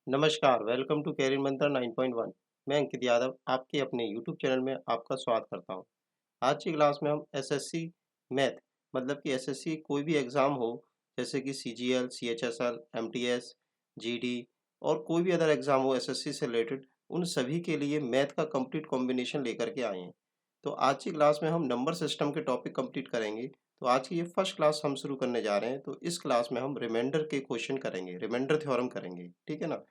नमस्कार, welcome to career मंत्र 9.1। मैं अंकित यादव आपके अपने यूट्यूब चैनल में आपका स्वागत करता हूं। आज की क्लास में हम एसएससी मैथ मतलब कि एसएससी कोई भी एग्ज़ाम हो, जैसे कि सीजीएल, सीएचएसएल, एमटीएस, जीडी और कोई भी अदर एग्ज़ाम हो एसएससी से रिलेटेड, उन सभी के लिए मैथ का कंप्लीट कॉम्बिनेशन लेकर के आए हैं। तो आज की क्लास में हम नंबर सिस्टम के टॉपिक कंप्लीट करेंगे। तो आज की ये फर्स्ट क्लास हम शुरू करने जा रहे हैं। तो इस क्लास में हम रिमाइंडर के क्वेश्चन करेंगे, रिमाइंडर थ्योरम करेंगे, ठीक है ना।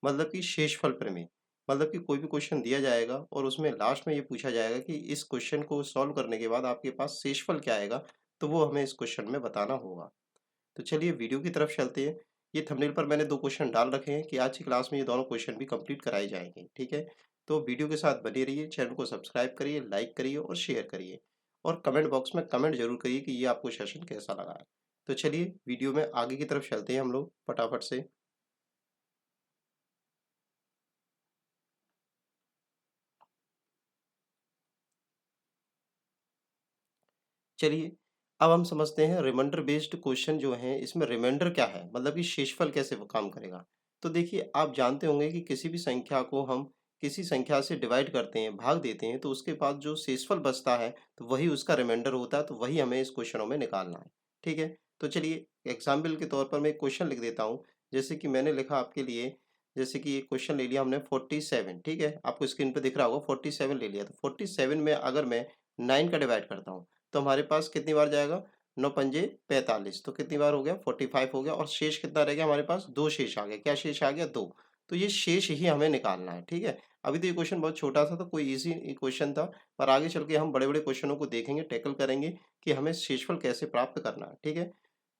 मतलब कि शेषफल प्रमेय, मतलब कि कोई भी क्वेश्चन दिया जाएगा और उसमें लास्ट में ये पूछा जाएगा कि इस क्वेश्चन को सॉल्व करने के बाद आपके पास शेषफल क्या आएगा, तो वो हमें इस क्वेश्चन में बताना होगा। तो चलिए वीडियो की तरफ चलते हैं। ये थंबनेल पर मैंने दो क्वेश्चन डाल रखे हैं कि आज की क्लास में ये दोनों क्वेश्चन भी कंप्लीट कराए जाएंगे, ठीक है। तो वीडियो के साथ बने रहिए, चैनल को सब्सक्राइब करिए, लाइक करिए और शेयर करिए। और कमेंट बॉक्स में कमेंट जरूर करिए कि ये आपको सेशन कैसा लगा है। तो चलिए वीडियो में आगे की तरफ चलते हैं हम लोग फटाफट से। चलिए, अब हम समझते हैं रिमाइंडर बेस्ड क्वेश्चन जो हैं, इसमें रिमाइंडर क्या है? मतलब कि शेषफल कैसे वो काम करेगा? तो देखिए, आप जानते होंगे कि किसी भी संख्या को हम किसी संख्या से डिवाइड करते हैं, भाग देते हैं, तो उसके बाद जो शेषफल बचता है, तो वही उसका रिमाइंडर होता है, तो वही हमें इस क्वेश्चनों में निकालना है। ठीक है? तो चलिए, एग्जाम्पल के तौर पर मैं एक क्वेश्चन लिख देता हूँ। जैसे कि मैंने लिखा आपके लिए, जैसे कि एक क्वेश्चन ले लिया हमने 47, ठीक है? आपको स्क्रीन पे दिख रहा होगा 47 ले लिया। तो 47 में अगर मैं 9 का डिवाइड करता हूँ, तो हमारे पास कितनी बार जाएगा? 9 पंजे 45, तो कितनी बार हो गया? 45 हो गया और शेष कितना रह गया हमारे पास? 2 शेष आ गया। क्या शेष आ गया? 2। तो ये शेष ही हमें निकालना है, ठीक है? अभी तो ये क्वेश्चन बहुत छोटा सा था, कोई ईज़ी क्वेश्चन था, पर आगे चल के हम बड़े-बड़े क्वेश्चनों को देखेंगे, टैकल करेंगे कि हमें शेषफल कैसे प्राप्त करना है, ठीक है?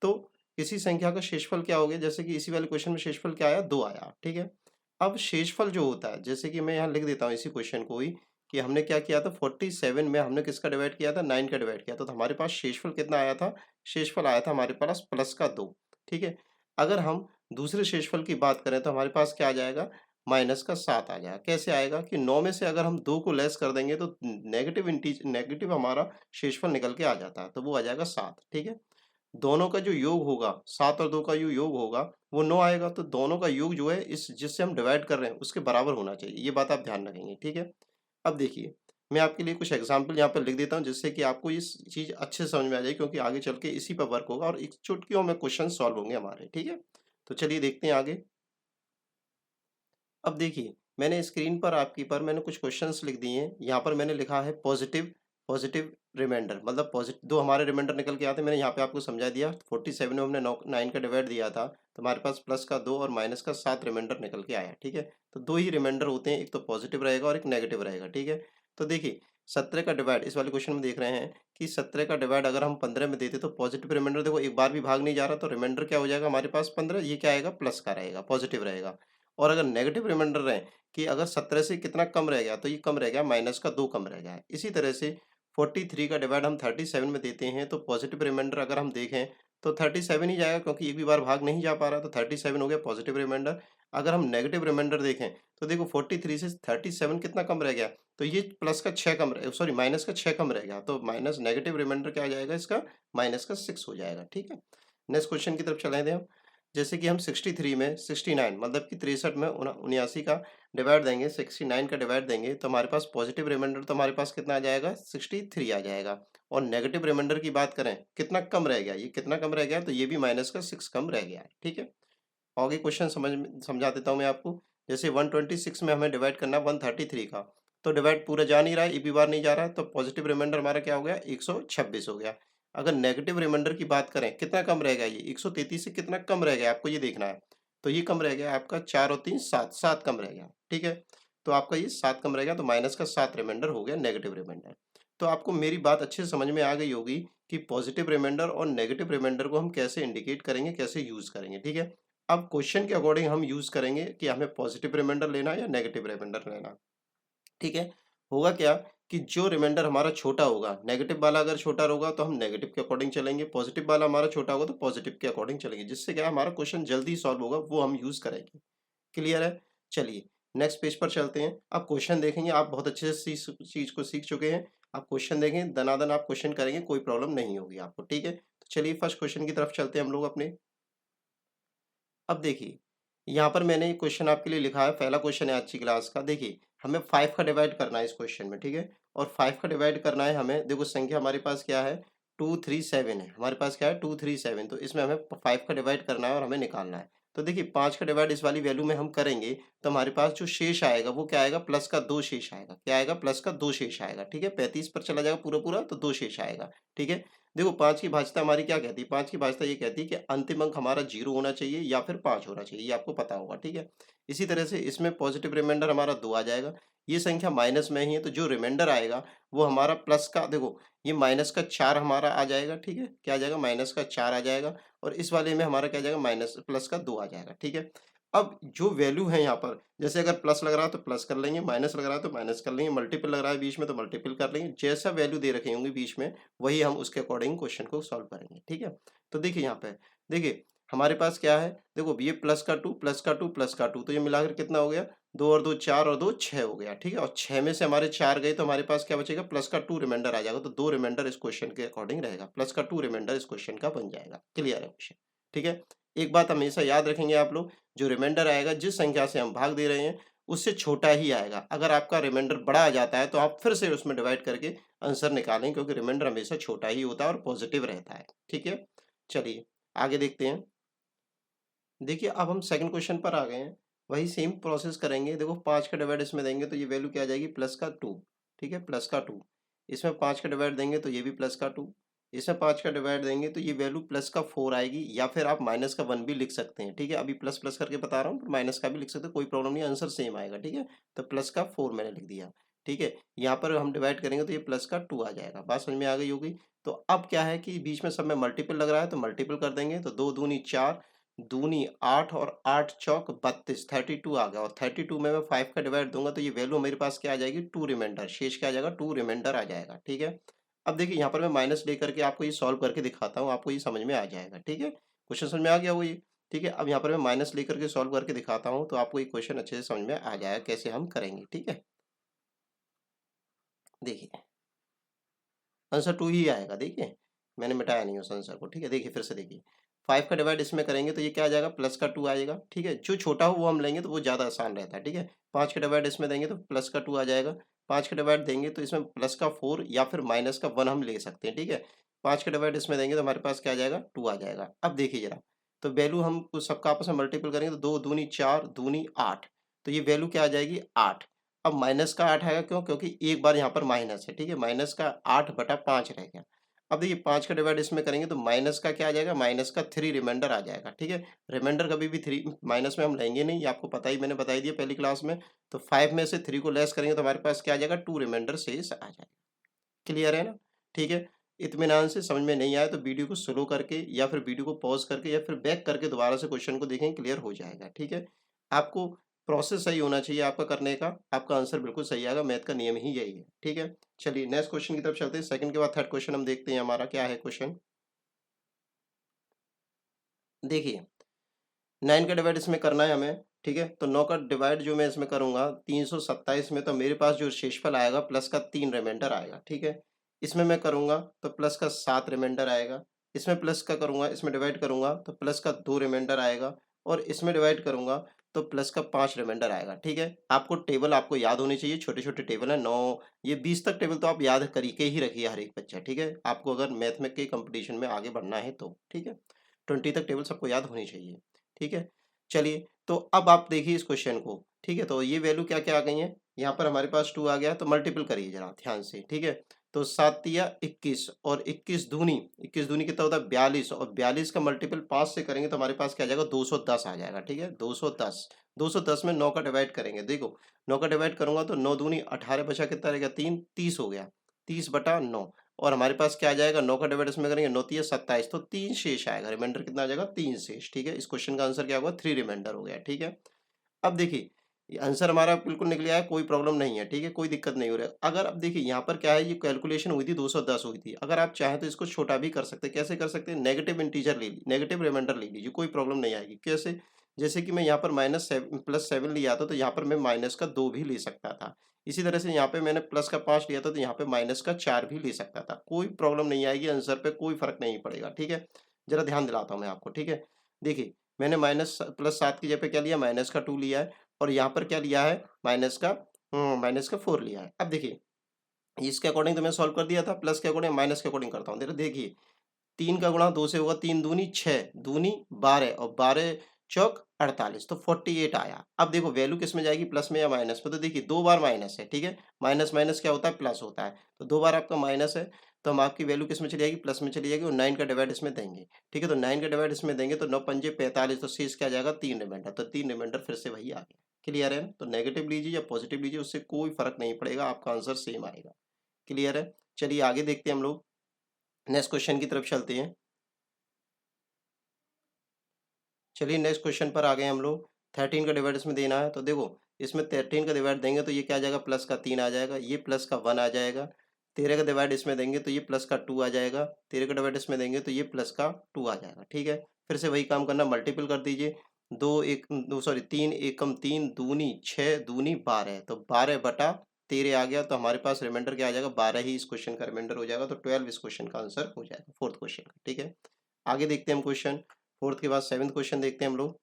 तो किसी संख्या का शेषफल क्या हो गया? जैसे कि इसी वाले क्वेश्चन में शेषफल क्या आया? 2 आया, ठीक है? अब शेषफल जो होता है, जैसे कि मैं यहाँ लिख देता हूँ इसी क्वेश्चन को ही, कि हमने क्या किया था 47 में हमने किसका डिवाइड किया था? 9 का डिवाइड किया था। तो हमारे पास शेषफल कितना आया था? शेषफल आया था हमारे पास प्लस का 2, ठीक है? अगर हम दूसरे शेषफल की बात करें तो हमारे पास क्या आ जाएगा? माइनस का 7 आ जाएगा। कैसे आएगा कि 9 में से अगर हम 2 को लेस कर देंगे तो नेगेटिव हमारा शेषफल निकल के आ जाता है। तो वो आ जाएगा 7, ठीक है? दोनों का जो योग होगा, 7 और 2 का जो योग होगा, वो 9 आएगा। तो दोनों का योग जो है इस जिससे हम डिवाइड कर रहे हैं उसके बराबर होना चाहिए। ये बात आप ध्यान रखेंगे, ठीक है? अब देखिए, मैं आपके लिए कुछ एग्ज़ाम्पल यहाँ पर लिख देता हूँ जिससे कि आपको इस चीज़ अच्छे से समझ में आ जाए, क्योंकि आगे चल के इसी पर वर्क होगा और एक चुटकियों में क्वेश्चन सॉल्व होंगे हमारे, ठीक है? तो चलिए देखते हैं आगे। अब देखिए, मैंने स्क्रीन पर आपकी पर मैंने कुछ क्वेश्चंस लिख दिए हैं। यहाँ पर मैंने लिखा है पॉजिटिव पॉजिटिव रिमाइंडर, मतलब दो हमारे रिमाइंडर निकल के आते हैं। मैंने यहाँ पे आपको समझा दिया। 47 में हमने 9 का डिवाइड दिया था, तो हमारे पास प्लस का 2 और माइनस का 7 रिमाइंडर निकल के आया, ठीक है? तो 2 ही रिमाइंडर होते हैं, एक तो पॉजिटिव रहेगा और एक नेगेटिव रहेगा, ठीक है? तो देखिए, 17 का डिवाइड इस वाले क्वेश्चन में देख रहे हैं कि 17 का डिवाइड अगर हम 15 में देते तो पॉजिटिव रिमाइंडर देखो एक बार भी भाग नहीं जा रहा, तो रिमाइंडर क्या हो जाएगा हमारे पास? 15। ये क्या आएगा? प्लस का रहेगा, पॉजिटिव रहेगा। और अगर नेगेटिव रिमाइंडर रहे कि अगर 17 से कितना कम रह गया, तो ये कम रह गया, माइनस का 2 कम रह गया है। इसी तरह से 43 का डिवाइड हम 37 में देते हैं, तो पॉजिटिव रिमाइंडर अगर हम देखें तो 37 ही जाएगा, क्योंकि एक भी बार भाग नहीं जा पा रहा, तो 37 हो गया पॉजिटिव रिमाइंडर। अगर हम नेगेटिव रिमाइंडर देखें तो देखो 43 से 37 कितना कम रह गया, तो ये प्लस का 6 कम रह सॉरी माइनस का 6 कम रह गया, तो माइनस नेगेटिव रिमाइंडर क्या आ जाएगा इसका? माइनस का 6 हो जाएगा, ठीक है? नेक्स्ट क्वेश्चन की तरफ चले थे हम। जैसे कि हम 63 में 69 मतलब कि 63 में 79 का डिवाइड देंगे, 69 का डिवाइड देंगे, तो हमारे पास पॉजिटिव रिमाइंडर तो हमारे पास कितना आ जाएगा? 63 आ जाएगा। और नेगेटिव रिमाइंडर की बात करें, कितना कम रह गया? ये कितना कम रह गया? तो ये भी माइनस का 6 कम रह गया है, ठीक है? आगे क्वेश्चन समझा देता हूँ मैं आपको। जैसे 126 में हमें डिवाइड करना है 133 का, तो डिवाइड पूरा जा नहीं रहा है, एक भी बार नहीं जा रहा है, तो पॉजिटिव रिमाइंडर हमारा क्या हो गया? 126 हो गया। अगर नेगेटिव रिमाइंडर की बात करें, कितना कम रह गया ये? 133 से कितना कम रह गया आपको ये देखना है। तो ये कम रह गया आपका 4 और 3 7, 7 कम रह गया, ठीक है? तो आपका ये 7 कम रह गया, तो माइनस का 7 रिमाइंडर हो गया नेगेटिव रिमाइंडर। तो आपको मेरी बात अच्छे से समझ में आ गई होगी कि पॉजिटिव रिमाइंडर और नेगेटिव रिमाइंडर को हम कैसे इंडिकेट करेंगे, कैसे यूज़ करेंगे, ठीक है? अब क्वेश्चन के अकॉर्डिंग हम यूज़ करेंगे कि हमें पॉजिटिव रिमाइंडर लेना है या नेगेटिव रिमाइंडर लेना है, ठीक है? होगा क्या कि जो रिमाइंडर हमारा छोटा होगा, नेगेटिव वाला अगर छोटा होगा तो हम नेगेटिव के अकॉर्डिंग चलेंगे, पॉजिटिव वाला हमारा छोटा होगा तो पॉजिटिव के अकॉर्डिंग चलेंगे, जिससे क्या है हमारा क्वेश्चन जल्दी सॉल्व होगा, वो हम यूज़ करेंगे। क्लियर है? चलिए नेक्स्ट पेज पर चलते हैं। अब क्वेश्चन देखेंगे, आप बहुत अच्छे से इस चीज़ को सीख चुके हैं। आप क्वेश्चन देखें, दनादन आप क्वेश्चन करेंगे, कोई प्रॉब्लम नहीं होगी आपको, ठीक है? तो चलिए फर्स्ट क्वेश्चन की तरफ चलते हैं हम लोग अपने। अब देखिए, यहाँ पर मैंने एक क्वेश्चन आपके लिए लिखा है, पहला क्वेश्चन है आज की क्लास का। देखिए, हमें 5 का डिवाइड करना है इस क्वेश्चन में, ठीक है? और 5 का डिवाइड करना है हमें, देखो संख्या हमारे पास क्या है, 2, 3, 7 है। हमारे पास क्या है, 2, 3, 7, तो इसमें हमें 5 का डिवाइड करना है और हमें निकालना है। तो देखिए 5 का डिवाइड इस वाली वैल्यू में हम करेंगे, तो हमारे पास जो शेष आएगा वो क्या आएगा, प्लस का 2 शेष आएगा। क्या आएगा, प्लस का 2 शेष आएगा, ठीक है? 35 पर चला जाएगा पूरा-पूरा, तो 2 शेष आएगा, ठीक है? देखो 5 की भाज्यता हमारी क्या कहती है, 5 की भाज्यता ये कहती है कि अंतिम अंक हमारा 0 होना चाहिए या फिर 5 होना चाहिए, ये आपको पता होगा, ठीक है? इसी तरह से इसमें पॉजिटिव रिमाइंडर हमारा 2 आ जाएगा। ये संख्या माइनस में ही है, तो जो रिमाइंडर आएगा वो हमारा प्लस का, देखो ये माइनस का 4 हमारा आ जाएगा, ठीक है? क्या आ जाएगा, माइनस का 4 आ जाएगा, और इस वाले में हमारा क्या आ जाएगा, माइनस प्लस का 2 आ जाएगा, ठीक है? अब जो वैल्यू है यहाँ पर, जैसे अगर प्लस लग रहा है तो प्लस कर लेंगे, माइनस लग रहा है तो माइनस कर लेंगे, मल्टीपल लग रहा है बीच में तो मल्टीपल कर लेंगे। जैसा वैल्यू दे रखे होंगे बीच में, वही हम उसके अकॉर्डिंग क्वेश्चन को सॉल्व करेंगे, ठीक है? तो देखिए यहाँ पे, देखिए हमारे पास क्या है, देखो ये प्लस का 2 प्लस का 2 प्लस का 2, तो ये मिलाकर कितना हो गया, 2 और 2 4 और 2 6 हो गया, ठीक है? और 6 में से हमारे 4 गए तो हमारे पास क्या बचेगा, प्लस का 2 रिमाइंडर आ जाएगा, तो 2 रिमाइंडर इस क्वेश्चन के अकॉर्डिंग रहेगा, प्लस का 2 रिमाइंडर इस क्वेश्चन का बन जाएगा। क्लियर है क्वेश्चन, ठीक है? एक बात हमेशा याद रखेंगे आप लोग, जो रिमाइंडर आएगा, जिस संख्या से हम भाग दे रहे हैं उससे छोटा ही आएगा। अगर आपका रिमाइंडर बड़ा आ जाता है तो आप फिर से उसमें डिवाइड करके आंसर निकालें, क्योंकि रिमाइंडर हमेशा छोटा ही होता है और पॉजिटिव रहता है, ठीक है? चलिए आगे देखते हैं। देखिए अब हम सेकंड क्वेश्चन पर आ गए हैं। वही सेम प्रोसेस करेंगे। देखो 5 का डिवाइड इसमें देंगे तो ये वैल्यू क्या आ जाएगी, प्लस का 2, ठीक है? प्लस का 2। इसमें 5 का डिवाइड देंगे तो ये भी प्लस का 2। इसमें 5 का डिवाइड देंगे तो ये वैल्यू प्लस का 4 आएगी, या फिर आप माइनस का 1 भी लिख सकते हैं, ठीक है? अभी प्लस प्लस करके बता रहा हूँ, माइनस का भी लिख सकते हैं, कोई प्रॉब्लम नहीं, आंसर सेम आएगा, ठीक है? तो प्लस का 4 मैंने लिख दिया, ठीक है? यहाँ पर हम डिवाइड करेंगे तो ये प्लस का 2 आ जाएगा। बात समझ में आ गई होगी। तो अब क्या है कि बीच में सब में मल्टीपल लग रहा है तो मल्टीपल कर देंगे, तो 2 दूनी 4, दूनी 8 और 8 चौक 32, 32 आ गया, और 32 में मैं 5 का डिवाइड दूंगा तो ये वैल्यू मेरे पास क्या आ जाएगी, 2 रिमाइंडर, शेष क्या आ जाएगा, 2 रिमाइंडर आ जाएगा, ठीक है? अब देखिए यहाँ पर मैं माइनस लेकर के आपको ये सॉल्व करके दिखाता हूँ, आपको ये समझ में आ जाएगा, ठीक है? क्वेश्चन समझ में आ गया वो ये, ठीक है? अब यहाँ पर मैं माइनस लेकर के सॉल्व करके दिखाता हूँ, तो आपको ये क्वेश्चन अच्छे से समझ में आ जाएगा कैसे हम करेंगे, ठीक है? देखिए आंसर 2 ही आएगा, देखिए मैंने मिटाया नहीं उस आंसर को, ठीक है? देखिए फिर से देखिए, 5 का डिवाइड इसमें करेंगे तो ये क्या आ जाएगा, प्लस का 2 आएगा, ठीक है? जो छोटा हो वो हम लेंगे तो वो ज़्यादा आसान रहता है, ठीक है? 5 का डिवाइड इसमें देंगे तो प्लस का 2 आ जाएगा, 5 का डिवाइड देंगे तो इसमें प्लस का 4 या फिर माइनस का 1 हम ले सकते हैं, ठीक है? 5 का डिवाइड इसमें देंगे तो हमारे पास क्या आ जाएगा, 2 आ जाएगा। अब देखिए ज़रा, तो वैल्यू हम उस सबका आपस में मल्टीपल करेंगे तो 2 दूनी 4, दूनी 8, तो ये वैल्यू क्या आ जाएगी, 8। अब माइनस का 8 आएगा, क्यों? क्योंकि एक बार यहाँ पर माइनस है, ठीक है? माइनस का 8/5 रह गया। अब देखिए 5 का डिवाइड इसमें करेंगे तो माइनस का क्या आ जाएगा, माइनस का 3 रिमाइंडर आ जाएगा, ठीक है? रिमाइंडर कभी भी 3 माइनस में हम लेंगे नहीं, ये आपको पता ही, मैंने बता ही दिया पहली क्लास में। तो 5 में से 3 को लेस करेंगे तो हमारे पास क्या आ जाएगा, 2 रिमाइंडर शेष आ जाएगा। क्लियर है ना? ठीक है? इत्मीनान से, समझ में नहीं आया तो वीडियो को स्लो करके या फिर वीडियो को पॉज़ करके या फिर बैक करके दोबारा से क्वेश्चन को देखें, क्लियर हो जाएगा, ठीक है? आपको प्रोसेस सही होना चाहिए आपका करने का, आपका आंसर बिल्कुल सही आएगा, मैथ का नियम ही यही है, ठीक है? चलिए नेक्स्ट क्वेश्चन की तरफ चलते हैं, सेकंड के बाद थर्ड क्वेश्चन हम देखते हैं हमारा क्या है क्वेश्चन। देखिए 9 का डिवाइड इसमें करना है हमें, ठीक है? तो 9 का डिवाइड जो मैं इसमें करूँगा 327 में, तो मेरे पास जो शेषफल आएगा प्लस का 3 रिमाइंडर आएगा, ठीक है? इसमें मैं करूँगा तो प्लस का 7 रिमाइंडर आएगा, इसमें प्लस का करूँगा, इसमें डिवाइड करूँगा तो प्लस का 2 रिमाइंडर आएगा, और इसमें डिवाइड करूँगा तो प्लस का 5 रिमाइंडर आएगा, ठीक है? आपको टेबल आपको याद होनी चाहिए, छोटे-छोटे टेबल हैं, 9 ये 20 तक टेबल तो आप याद करके ही रखिए हर एक बच्चा, ठीक है? आपको अगर मैथ में के कॉम्पिटिशन में आगे बढ़ना है तो, ठीक है? 20 तक टेबल सबको याद होनी चाहिए, ठीक है? चलिए, तो अब आप देखिए इस क्वेश्चन को, ठीक है? तो ये वैल्यू क्या-क्या आ गई हैं? यहाँ पर हमारे पास 2 आ गया, तो मल्टीपल करिए ज़रा ध्यान से, ठीक है? तो 7 तिया 21, और 21 दूनी कितना होता है, 42, और 42 का मल्टीपल 5 से करेंगे तो हमारे पास क्या आ जाएगा, 210 आ जाएगा, ठीक है? 210, 210 में 9 का डिवाइड करेंगे, देखो 9 का डिवाइड करूँगा तो 9 दूनी 18, बचा कितना रहेगा, 3, 30 हो गया, 30/9, और हमारे पास क्या आ जाएगा, 9 का डिवाइड इसमें करेंगे, 9 तिया 27, तो 3 शेष आएगा, रिमाइंडर कितना आ जाएगा, 3 शेष, ठीक है? इस क्वेश्चन का आंसर क्या होगा, 3 रिमाइंडर हो गया, ठीक है? अब देखिए, ये आंसर हमारा बिल्कुल निकल आया, कोई प्रॉब्लम नहीं है, ठीक है? कोई दिक्कत नहीं हो रहा है। अगर अब देखिए यहाँ पर क्या है, ये कैलकुलेशन हुई थी 210 हुई थी। अगर आप चाहें तो इसको छोटा भी कर सकते हैं। कैसे कर सकते हैं? नेगेटिव इंटीजर ले ली नेगेटिव रिमाइंडर ले लीजिए, कोई प्रॉब्लम नहीं आएगी। कैसे? जैसे कि मैं यहाँ पर +7 लिया था, तो यहाँ पर मैं माइनस का 2 भी ले सकता था। इसी तरह से यहाँ पे मैंने प्लस का 5 लिया था, तो यहाँ पे माइनस का 4 भी ले सकता था। कोई प्रॉब्लम नहीं आएगी, आंसर पे कोई फ़र्क नहीं पड़ेगा, ठीक है? ज़रा ध्यान दिलाता हूँ मैं आपको, ठीक है? देखिए मैंने माइनस प्लस 7 की जगह पे क्या लिया, माइनस का 2 लिया है, और यहाँ पर क्या लिया है, माइनस का 4 लिया है। अब देखिए इसके अकॉर्डिंग तो मैं सॉल्व कर दिया था, प्लस के अकॉर्डिंग माइनस के अकॉर्डिंग करता हूँ। देखिए 3 का गुणा 2 से होगा, 3 दूनी 6, दूनी 12 और 12 चौक 48, तो 48 आया। अब देखो वैल्यू किस में जाएगी, प्लस में या माइनस में, तो देखिए 2 बार माइनस है, ठीक है, माइनस माइनस क्या होता है, प्लस होता है, तो 2 बार आपका माइनस है, तो हम आपकी वैल्यू किस में चली जाएगी, प्लस में चली जाएगी, और 9 का डिवाइड इसमें देंगे, ठीक है, तो 9 का डिवाइड इसमें देंगे तो 9 पंजे 45, तो शेष क्या आ जाएगा, 3 रिमाइंडर, तो 3 रिमाइंडर फिर से वही आ गया। क्लियर है, तो नेगेटिव लीजिए या पॉजिटिव लीजिए, उससे कोई फर्क नहीं पड़ेगा, आपका आंसर सेम आएगा। क्लियर है, चलिए आगे देखते हैं हम लोग, नेक्स्ट क्वेश्चन की तरफ चलते हैं। चलिए नेक्स्ट क्वेश्चन पर आ गए हम लोग। 13 का डिवाइड इसमें देना है, तो देखो इसमें 13 का डिवाइड देंगे तो ये क्या आ जाएगा, प्लस का 3 आ जाएगा, ये प्लस का 1 आ जाएगा। 13 का डिवाइड इसमें देंगे तो ये प्लस का 2 आ जाएगा, 13 का डिवाइड इसमें देंगे तो ये प्लस का 2 आ जाएगा। ठीक है, फिर से वही काम करना, मल्टीपल कर दीजिए। तीन एकम तीन, दूनी 6, दूनी 12, तो 12/13 आ गया, तो हमारे पास रिमाइंडर क्या आ जाएगा, 12 ही इस क्वेश्चन का रिमाइंडर हो जाएगा, तो 12 इस क्वेश्चन का आंसर हो जाएगा, फोर्थ क्वेश्चन का। ठीक है, आगे देखते हैं हम क्वेश्चन। फोर्थ के बाद सेवन्थ क्वेश्चन देखते हैं हम लोग,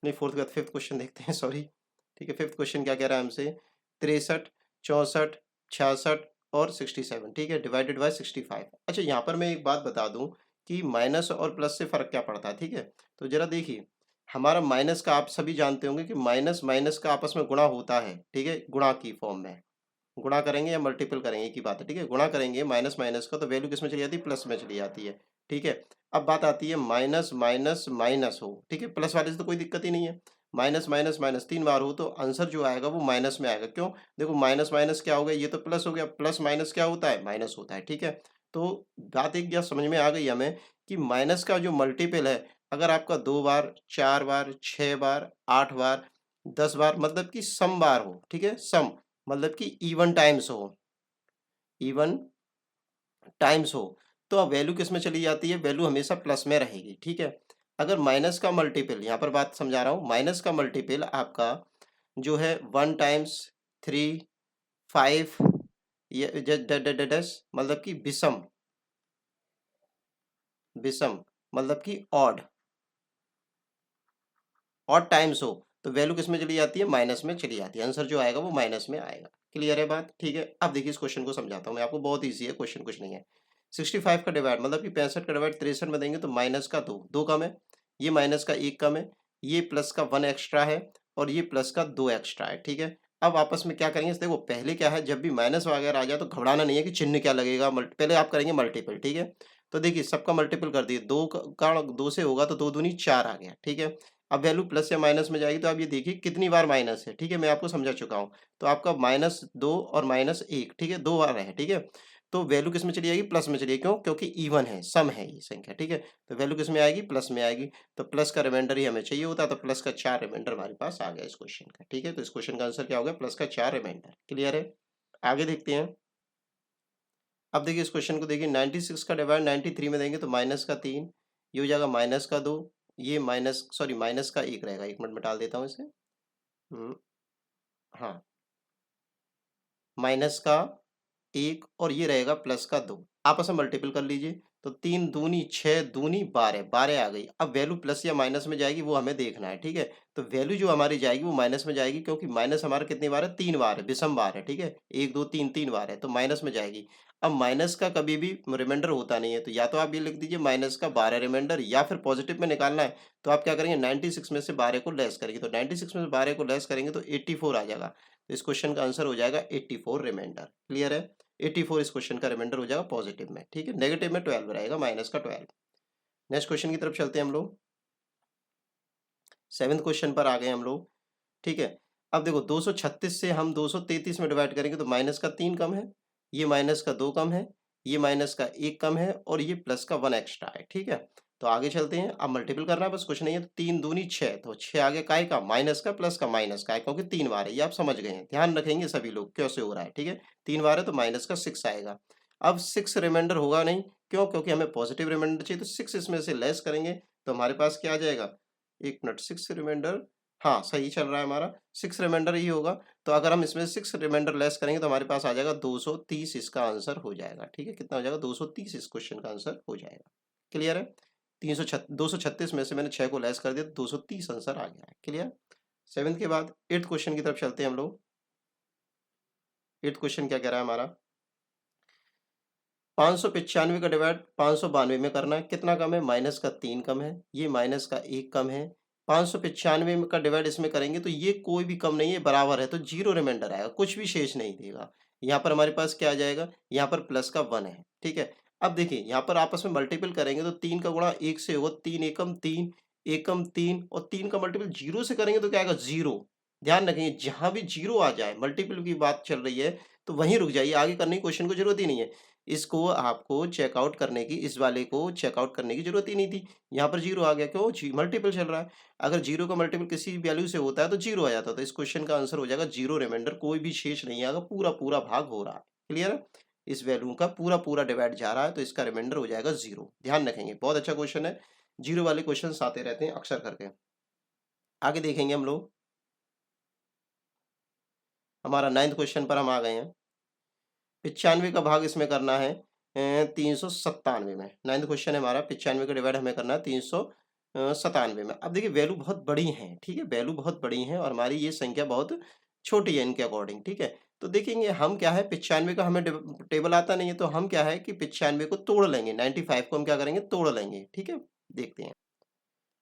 नहीं फोर्थ के बाद फिफ्थ क्वेश्चन देखते हैं, सॉरी। ठीक है, फिफ्थ क्वेश्चन क्या कह रहा है हमसे, 63, 64, 66 और 67, ठीक है, डिवाइडेड बाय 65। अच्छा यहाँ पर मैं एक बात बता दूं कि माइनस और प्लस से फर्क क्या पड़ता है, ठीक है, तो जरा देखिए, हमारा माइनस का आप सभी जानते होंगे कि माइनस माइनस का आपस में गुणा होता है, ठीक है, गुणा की फॉर्म में गुणा करेंगे या मल्टीपल करेंगे, एक ही बात है, ठीक है, गुणा करेंगे माइनस माइनस का, तो वैल्यू किस में चली जाती है, प्लस में चली जाती है। ठीक है, अब बात आती है माइनस माइनस माइनस हो, ठीक है, प्लस वाले से तो कोई दिक्कत ही नहीं है, माइनस माइनस माइनस 3 बार हो तो आंसर जो आएगा वो माइनस में आएगा। क्यों, देखो माइनस माइनस क्या हो गया, ये तो प्लस हो गया, प्लस माइनस क्या होता है, माइनस होता है। ठीक है, तो बात एक क्या समझ में आ गई हमें कि माइनस का जो मल्टीपल है, अगर आपका 2 बार, 4 बार, 6 बार, 8 बार, 10 बार, मतलब कि सम बार हो, ठीक है, सम मतलब कि इवन टाइम्स हो, इवन टाइम्स हो, तो अब वैल्यू किस में चली जाती है, वैल्यू हमेशा प्लस में रहेगी। ठीक है, अगर माइनस का मल्टीपल, यहाँ पर बात समझा रहा हूँ, माइनस का मल्टीपल आपका जो है 1 टाइम्स 3 5, ये मतलब कि विषम, विषम मतलब कि ऑड टाइम्स हो, तो वैल्यू किस में चली जाती है, माइनस में चली जाती है, आंसर जो आएगा वो माइनस में आएगा। क्लियर है बात, ठीक है, अब देखिए इस क्वेश्चन को समझाता हूँ मैं आपको, बहुत ईजी है क्वेश्चन, कुछ नहीं है। 65 का डिवाइड मतलब कि 65 का डिवाइड 63 में देंगे तो माइनस का 2, 2 कम है, ये माइनस का 1 कम है, ये प्लस का 1 एक्स्ट्रा है, और ये प्लस का 2 एक्स्ट्रा है। ठीक है, अब आपस में क्या करेंगे, देखो पहले क्या है, जब भी माइनस वगैरह आ जाए तो घबराना नहीं है कि चिन्ह क्या लगेगा, पहले आप करेंगे मल्टीपल। ठीक है, तो देखिए सबका मल्टीपल कर दिए, 2 का 2 से होगा तो 2 दूनी 4 आ गया। ठीक है, अब वैल्यू प्लस या माइनस में जाएगी, तो आप ये देखिए कितनी बार माइनस है, ठीक है, मैं आपको समझा चुका हूँ, तो आपका -2 और -1, ठीक है, 2 बार है। ठीक है, तो वैल्यू किस में चली जाएगी, प्लस में चली जाएगी, क्यों, क्योंकि इवन है, सम है ये संख्या। ठीक है, तो वैल्यू किस में आएगी, प्लस में आएगी, तो प्लस का रिमाइंडर ही हमें चाहिए होता है, तो प्लस का 4 रिमाइंडर हमारे पास आ गया इस क्वेश्चन का। ठीक है, तो इस क्वेश्चन का आंसर क्या हो गया, प्लस का 4 रिमाइंडर। क्लियर है, आगे देखते हैं। अब देखिए इस क्वेश्चन को देखिए, 96 का डिवाइड 93 में देंगे तो माइनस का 3, ये हो जाएगा माइनस का 2, ये माइनस का 1 रहेगा, 1 मिनट में डाल देता हूँ इसे। हम्म, हाँ, माइनस का 1 और ये रहेगा प्लस का 2, आपस में मल्टीपल कर लीजिए, तो 3 दूनी 6, दूनी 12, 12 आ गई। अब वैल्यू प्लस या माइनस में जाएगी वो हमें देखना है। ठीक है, तो वैल्यू जो हमारी जाएगी वो माइनस में जाएगी, क्योंकि माइनस हमारा कितनी बार है, 3 बार है, विषम बार है। ठीक है, 1 2 3, 3 बार है, तो माइनस में जाएगी। अब माइनस का कभी भी रिमाइंडर होता नहीं है, तो या तो आप ये लिख दीजिए माइनस का 12 रिमाइंडर, या फिर पॉजिटिव में निकालना है तो आप क्या करेंगे, 96 में से 12 को लेस करेंगे, तो 96 में से 12 को लेस करेंगे तो 84 आ जाएगा, तो इस क्वेश्चन का आंसर हो जाएगा 84 रिमाइंडर। क्लियर है, 84 इस क्वेश्चन का रिमाइंडर हो जाएगा पॉजिटिव में। ठीक है, नेगेटिव में 12 रहेगा, माइनस का 12। नेक्स्ट क्वेश्चन की तरफ चलते हैं हम लोग, सेवंथ क्वेश्चन पर आ गए हम लोग। ठीक है, अब देखो 236 से हम 233 में डिवाइड करेंगे तो माइनस का 3 कम है, ये माइनस का 2 कम है, ये माइनस का 1 कम है, और ये प्लस का 1 एक्स्ट्रा है। ठीक है, तो आगे चलते हैं, अब मल्टीपल करना है बस, कुछ नहीं है, तो 3 दूनी 6, तो 6 आगे काय का, माइनस का, प्लस का माइनस का है, क्योंकि 3 बार है, ये आप समझ गए हैं, ध्यान रखेंगे सभी लोग कैसे हो रहा है। ठीक है, 3 बार है तो माइनस का 6 आएगा। अब 6 रिमाइंडर होगा नहीं, क्यों, क्योंकि हमें पॉजिटिव रिमाइंडर चाहिए, तो 6 इसमें से लेस करेंगे तो हमारे पास क्या आ जाएगा, एक मिनट, 6 रिमाइंडर, हाँ सही चल रहा है हमारा, 6 रिमाइंडर ही होगा, तो अगर हम इसमें 6 रिमाइंडर लेस करेंगे तो हमारे पास आ जाएगा 230, इसका आंसर हो जाएगा। ठीक है, कितना हो जाएगा, 230 इस क्वेश्चन का आंसर हो जाएगा। क्लियर है, 236 में से मैंने 6 को लेस कर दिया तो 230 आंसर आ गया है। क्लियर? 7th के बाद 8th क्वेश्चन की तरफ चलते हैं हम लोग। 8th क्वेश्चन क्या कह रहा है हमारा, 595 का डिवाइड 592 में करना है, कितना कम है, माइनस का 3 कम है, ये माइनस का 1 कम है। 595 का डिवाइड इसमें करेंगे तो ये कोई भी कम नहीं है, बराबर है, तो जीरो रिमाइंडर आएगा, कुछ भी शेष नहीं देगा। यहाँ पर हमारे पास क्या आ जाएगा, यहाँ पर प्लस का 1 है। ठीक है, अब देखिए यहाँ पर आपस में मल्टीपल करेंगे तो 3 का गुणा 1 से होगा, 3 एकम 3, एकम 3, और 3 का मल्टीपल जीरो से करेंगे तो क्या आएगा, जीरो। ध्यान रखेंगे जहां भी जीरो आ जाए, मल्टीपल की बात चल रही है तो वहीं रुक जाइए, आगे करने की क्वेश्चन को जरूरत ही नहीं है। इसको आपको चेकआउट करने की, इस वाले को चेकआउट करने की जरूरत ही नहीं थी। यहाँ पर जीरो आ गया, क्यों, मल्टीपल चल रहा है। अगर जीरो का मल्टीपल किसी वैल्यू से होता है तो जीरो आ जाता है, तो इस क्वेश्चन का आंसर हो जाएगा जीरो रिमाइंडर, कोई भी शेष नहीं आएगा, पूरा पूरा भाग हो रहा है। क्लियर है? इस वैल्यू का पूरा पूरा डिवाइड जा रहा है तो इसका रिमाइंडर हो जाएगा जीरो। ध्यान रखेंगे, बहुत अच्छा क्वेश्चन है, जीरो वाले क्वेश्चन आते रहते हैं अक्सर करके। आगे देखेंगे हम लोग, हमारा 9th क्वेश्चन पर हम आ गए हैं। 95 का भाग इसमें करना है 397 में। 9th क्वेश्चन है हमारा, 95 का डिवाइड हमें करना है 397 में। अब देखिए वैल्यू बहुत बड़ी हैं, ठीक है, वैल्यू बहुत बड़ी हैं और हमारी ये संख्या बहुत छोटी है इनके अकॉर्डिंग। ठीक है, तो देखेंगे हम क्या है, 95 का हमें टेबल आता नहीं है तो हम क्या है कि 95 को तोड़ लेंगे, 95 को हम क्या करेंगे, तोड़ लेंगे। ठीक है, देखते हैं।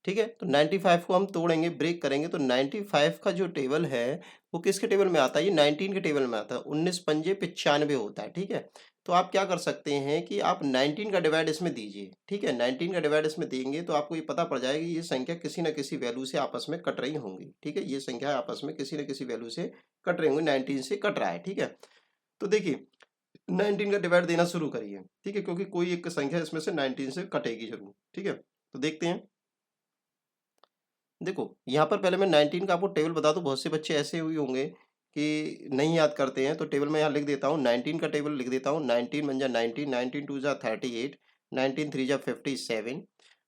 ठीक है, तो 95 को हम तोड़ेंगे, ब्रेक करेंगे तो 95 का जो टेबल है वो किसके टेबल में आता है, ये 19 के टेबल में आता है, 19 पंजे 95 होता है। ठीक है, तो आप क्या कर सकते हैं कि आप 19 का डिवाइड इसमें दीजिए। ठीक है, 19 का डिवाइड इसमें देंगे तो आपको ये पता पड़ जाएगा कि ये संख्या किसी न किसी वैल्यू से आपस में कट रही होंगी। ठीक है, ये संख्या आपस में किसी न किसी वैल्यू से कट रही होंगी, 19 से कट रहा है। ठीक है, तो देखिए 19 का डिवाइड देना शुरू करिए। ठीक है, क्योंकि कोई एक संख्या इसमें से 19 से कटेगी जरूर। ठीक है, तो देखते हैं। देखो यहाँ पर पहले मैं 19 का आपको टेबल बता दूं, बहुत से बच्चे ऐसे हुए होंगे कि नहीं याद करते हैं, तो टेबल मैं यहाँ लिख देता हूँ, 19 का टेबल लिख देता हूँ। 19 1 जा 19, 19 2 जा 38, 19 3 जा 57,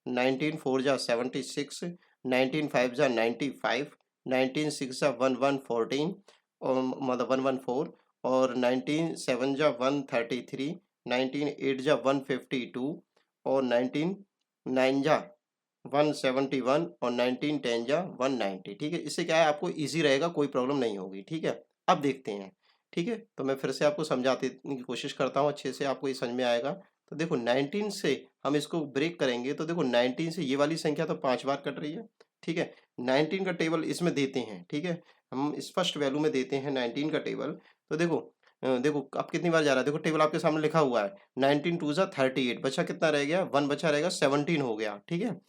19 4 जा 76, 19 5 जा 95, 19 6 जा 1114 और मतलब 114, और 19 7 जा 133, 19 8 जा 152 और 19 9 जा 171 और 19 10 जा 190। ठीक है, इससे क्या है, आपको इजी रहेगा, कोई प्रॉब्लम नहीं होगी। ठीक है, अब देखते हैं। ठीक है, तो मैं फिर से आपको समझाने की कोशिश करता हूँ, अच्छे से आपको ये समझ में आएगा। तो देखो 19 से हम इसको ब्रेक करेंगे तो देखो 19 से ये वाली संख्या तो 5 बार कट रही है। ठीक है, 19 का टेबल इसमें देते हैं। ठीक है, हम इस फर्स्ट वैल्यू में देते हैं 19 का टेबल। तो देखो देखो अब कितनी बार जा रहा है, देखो टेबल आपके सामने लिखा हुआ है, 19 2 जा 38, बचा कितना रह गया, 1 बचा रहेगा, 17 हो गया। ठीक है,